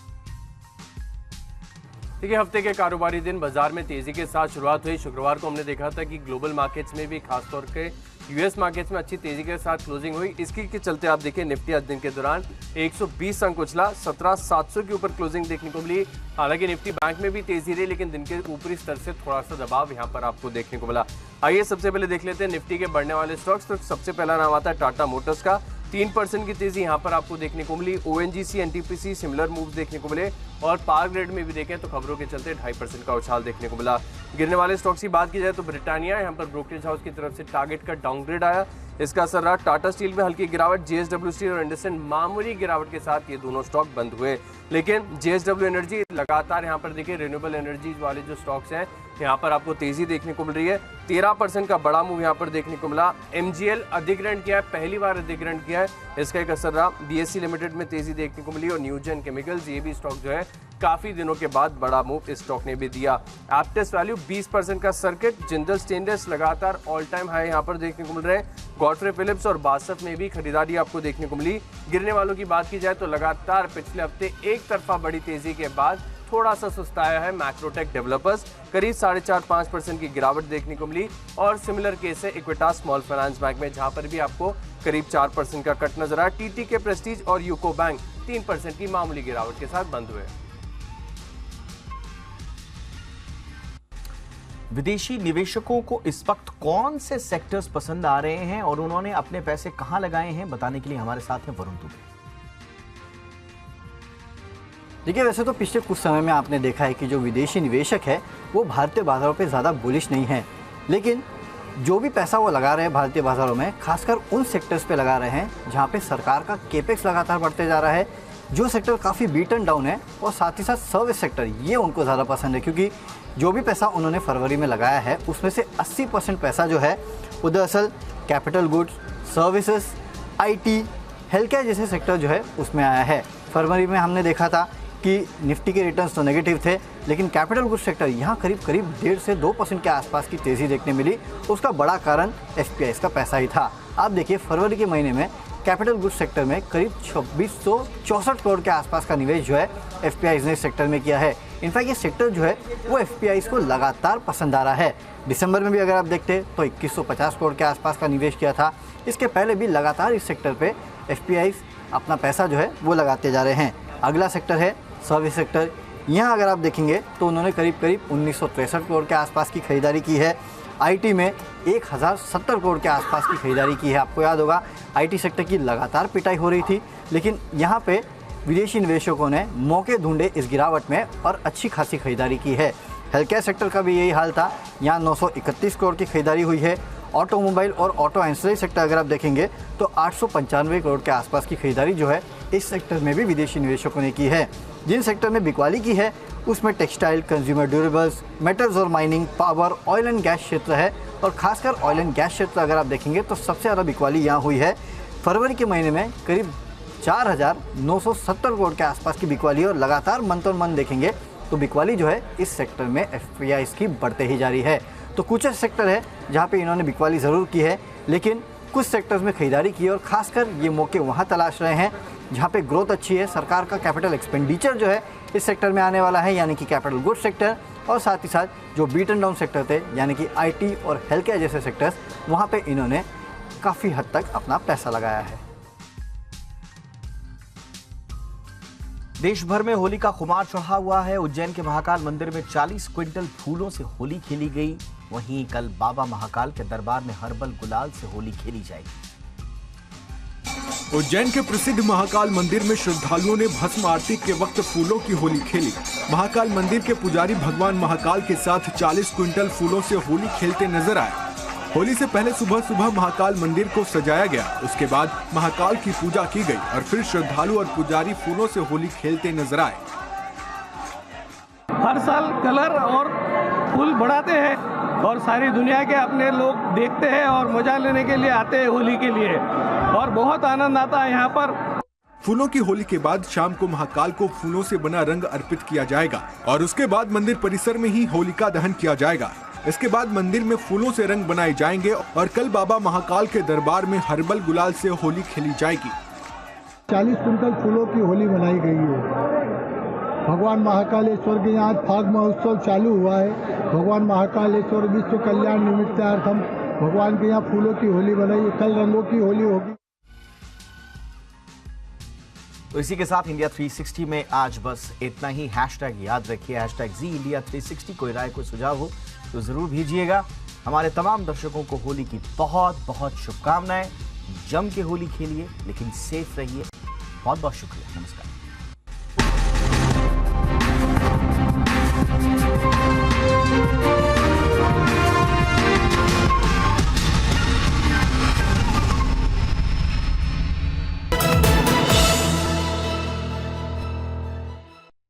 देखिए, हफ्ते के कारोबारी दिन बाजार में तेजी के साथ शुरुआत हुई। शुक्रवार को हमने देखा था कि ग्लोबल मार्केट्स में भी खासतौर के यूएस मार्केट्स में अच्छी तेजी के साथ क्लोजिंग हुई। इसकी के चलते आप देखिए निफ्टी आज दिन के दौरान 120 अंक उछला, 17,700 के ऊपर क्लोजिंग देखने को मिली। हालांकि निफ्टी बैंक में भी तेजी रही, लेकिन दिन के ऊपरी स्तर से थोड़ा सा दबाव यहां पर आपको देखने को मिला। आइए सबसे पहले देख लेते हैं निफ्टी के बढ़ने वाले स्टॉक्स। तो सबसे पहला नाम आता है टाटा मोटर्स का। 3% की तेजी यहां पर आपको देखने को मिली। ओएनजीसी, एनटीपीसी सिमिलर मूव्स देखने को मिले और पावर ग्रेड में भी देखें तो खबरों के चलते 2.5% का उछाल देखने को मिला। गिरने वाले स्टॉक्स की बात की जाए तो ब्रिटानिया, यहां पर ब्रोकरेज हाउस की तरफ से टारगेट का डाउनग्रेड आया, इसका असर रहा। टाटा स्टील में हल्की गिरावट, जेएसडब्ल्यू स्टील और इंडसइंड मामूली गिरावट के साथ ये दोनों स्टॉक बंद हुए। लेकिन जेएसडब्ल्यू एनर्जी लगातार यहां पर देखिए रिन्यूएबल एनर्जी वाले जो स्टॉक्स हैं यहां पर आपको तेजी देखने को मिल रही है। 13% का बड़ा मूव यहां पर देखने को मिला। एमजीएल अधिग्रहण किया है, पहली बार अधिग्रहण किया है, इसका एक असर रहा। बीएससी लिमिटेड में तेजी देखने को मिली और न्यूजेन केमिकल्स, ये भी स्टॉक जो है काफी दिनों के बाद बड़ा मूव इस स्टॉक ने भी दिया। एप्टेस वैल्यू 20% का सर्किट, जिंदल स्टेनलेस लगातार ऑल टाइम हाई यहां पर देखने को मिल रहे हैं। गॉडफ्रे फिलिप्स और बासफ में भी खरीदारी आपको देखने को मिली। गिरने वालों की बात की जाए तो लगातार पिछले हफ्ते एक तरफा बड़ी तेजी के बाद थोड़ा सा सुस्ताया है मैक्रोटेक डेवलपर्स, करीब 4.5-5% की गिरावट देखने को मिली। और सिमिलर केस है इक्विटास स्मॉल फाइनेंस बैंक में, जहां पर भी आपको करीब 4% का कट नजर आया। टीटी के प्रेस्टीज और यूको बैंक 3% की मामूली गिरावट के साथ बंद हुए। विदेशी निवेशकों को इस वक्त कौन से सेक्टर्स पसंद आ रहे हैं और उन्होंने अपने पैसे कहां लगाए हैं, बताने के लिए हमारे साथ हैं वरुण दुबे। देखिए, वैसे तो पिछले कुछ समय में आपने देखा है कि जो विदेशी निवेशक है वो भारतीय बाजारों पे ज़्यादा बुलिश नहीं है, लेकिन जो भी पैसा वो लगा रहे हैं भारतीय बाजारों में, खासकर उन सेक्टर्स पे लगा रहे हैं जहाँ पे सरकार का केपेक्स लगातार बढ़ते जा रहा है, जो सेक्टर काफ़ी बीटन डाउन है, और साथ ही साथ सर्विस सेक्टर, ये उनको ज़्यादा पसंद है, क्योंकि जो भी पैसा उन्होंने फरवरी में लगाया है उसमें से 80% पैसा जो है वो दरअसल capital goods, services, IT, health care जैसे सेक्टर जो है उसमें आया है। फरवरी में हमने देखा था कि निफ्टी के रिटर्न्स तो नेगेटिव थे, लेकिन कैपिटल गुड्स सेक्टर यहाँ करीब 1.5 से 2% के आसपास की तेज़ी देखने मिली। उसका बड़ा कारण एफपीआईज़ का पैसा ही था। आप देखिए, फरवरी के महीने में कैपिटल गुड्स सेक्टर में करीब 2664 करोड़ के आसपास का निवेश जो है एफपीआईज़ ने इस सेक्टर में किया है। इनफैक्ट ये सेक्टर जो है वो एफपीआईज़ को लगातार पसंद आ रहा है। दिसंबर में भी अगर आप देखते तो 2150 करोड़ के आसपास का निवेश किया था। इसके पहले भी लगातार इस सेक्टर पे एफपीआईज़ अपना पैसा जो है वो लगाते जा रहे हैं। अगला सेक्टर है सर्विस सेक्टर। यहाँ अगर आप देखेंगे तो उन्होंने करीब 1963 करोड़ के आसपास की खरीदारी की है। आईटी में 1070 करोड़ के आसपास की खरीदारी की है। आपको याद होगा आईटी सेक्टर की लगातार पिटाई हो रही थी, लेकिन यहाँ पे विदेशी निवेशकों ने मौके ढूंढे इस गिरावट में और अच्छी खासी खरीदारी की है। हेल्थ केयर सेक्टर का भी यही हाल था, यहाँ 931 करोड़ की खरीदारी हुई है। ऑटोमोबाइल और ऑटो एंसिलरी सेक्टर अगर आप देखेंगे तो 895 करोड़ के आसपास की खरीदारी जो है इस सेक्टर में भी विदेशी निवेशकों ने की है। जिन सेक्टर में बिकवाली की है उसमें टेक्सटाइल, कंज्यूमर ड्यूरेबल्स, मेटल्स और mining, power, oil and gas क्षेत्र है। और खासकर ऑयल एंड गैस क्षेत्र अगर आप देखेंगे तो सबसे ज़्यादा बिकवाली यहाँ हुई है। फरवरी के महीने में करीब 4,970 करोड़ के आसपास की बिकवाली, और लगातार मंथ ऑन मंथ देखेंगे तो बिकवाली जो है इस सेक्टर में एफपीआईज़ की बढ़ते ही जा रही है। तो कुछ सेक्टर है जहाँ पे इन्होंने बिकवाली ज़रूर की है, लेकिन कुछ सेक्टर्स में खरीदारी की है और खासकर ये मौके वहाँ तलाश रहे हैं जहाँ पे ग्रोथ अच्छी है, सरकार का कैपिटल एक्सपेंडिचर जो है इस सेक्टर में आने वाला है, यानी कि कैपिटल गुड सेक्टर, और साथ ही साथ जो बीटन डाउन सेक्टर थे यानी कि IT और हेल्थ केयर जैसे सेक्टर्स, वहाँ पे इन्होंने काफ़ी हद तक अपना पैसा लगाया है। देश भर में होली का खुमार चढ़ा हुआ है। उज्जैन के महाकाल मंदिर में 40 क्विंटल फूलों से होली खेली गई। वहीं कल बाबा महाकाल के दरबार में हर्बल गुलाल से होली खेली जाएगी। उज्जैन के प्रसिद्ध महाकाल मंदिर में श्रद्धालुओं ने भस्म आरती के वक्त फूलों की होली खेली। महाकाल मंदिर के पुजारी भगवान महाकाल के साथ 40 क्विंटल फूलों से होली खेलते नजर आए। होली से पहले सुबह सुबह महाकाल मंदिर को सजाया गया, उसके बाद महाकाल की पूजा की गई और फिर श्रद्धालु और पुजारी फूलों से होली खेलते नजर आए। हर साल कलर और फूल बढ़ाते हैं और सारी दुनिया के अपने लोग देखते हैं और मजा लेने के लिए आते हैं होली के लिए, और बहुत आनंद आता है यहाँ पर। फूलों की होली के बाद शाम को महाकाल को फूलों से बना रंग अर्पित किया जाएगा और उसके बाद मंदिर परिसर में ही होलिका दहन किया जाएगा। इसके बाद मंदिर में फूलों से रंग बनाए जाएंगे और कल बाबा महाकाल के दरबार में हर्बल गुलाल से होली खेली जाएगी। 40 कुंटल फूलों की होली मनाई गई है। भगवान महाकालेश्वर के यहाँ फाग महोत्सव चालू हुआ है। भगवान महाकालेश्वर विश्व कल्याण निमित्तार्थम भगवान के यहाँ फूलों की होली बनाई। कल रंगों की होली होगी। तो इसी के साथ इंडिया 360 में आज बस इतना ही। हैशटैग याद रखिए, #ZIndia360। कोई राय, कोई सुझाव हो तो जरूर भेजिएगा। हमारे तमाम दर्शकों को होली की बहुत बहुत शुभकामनाएं। जम के होली खेलिए, लेकिन सेफ रहिए। बहुत बहुत शुक्रिया। नमस्कार।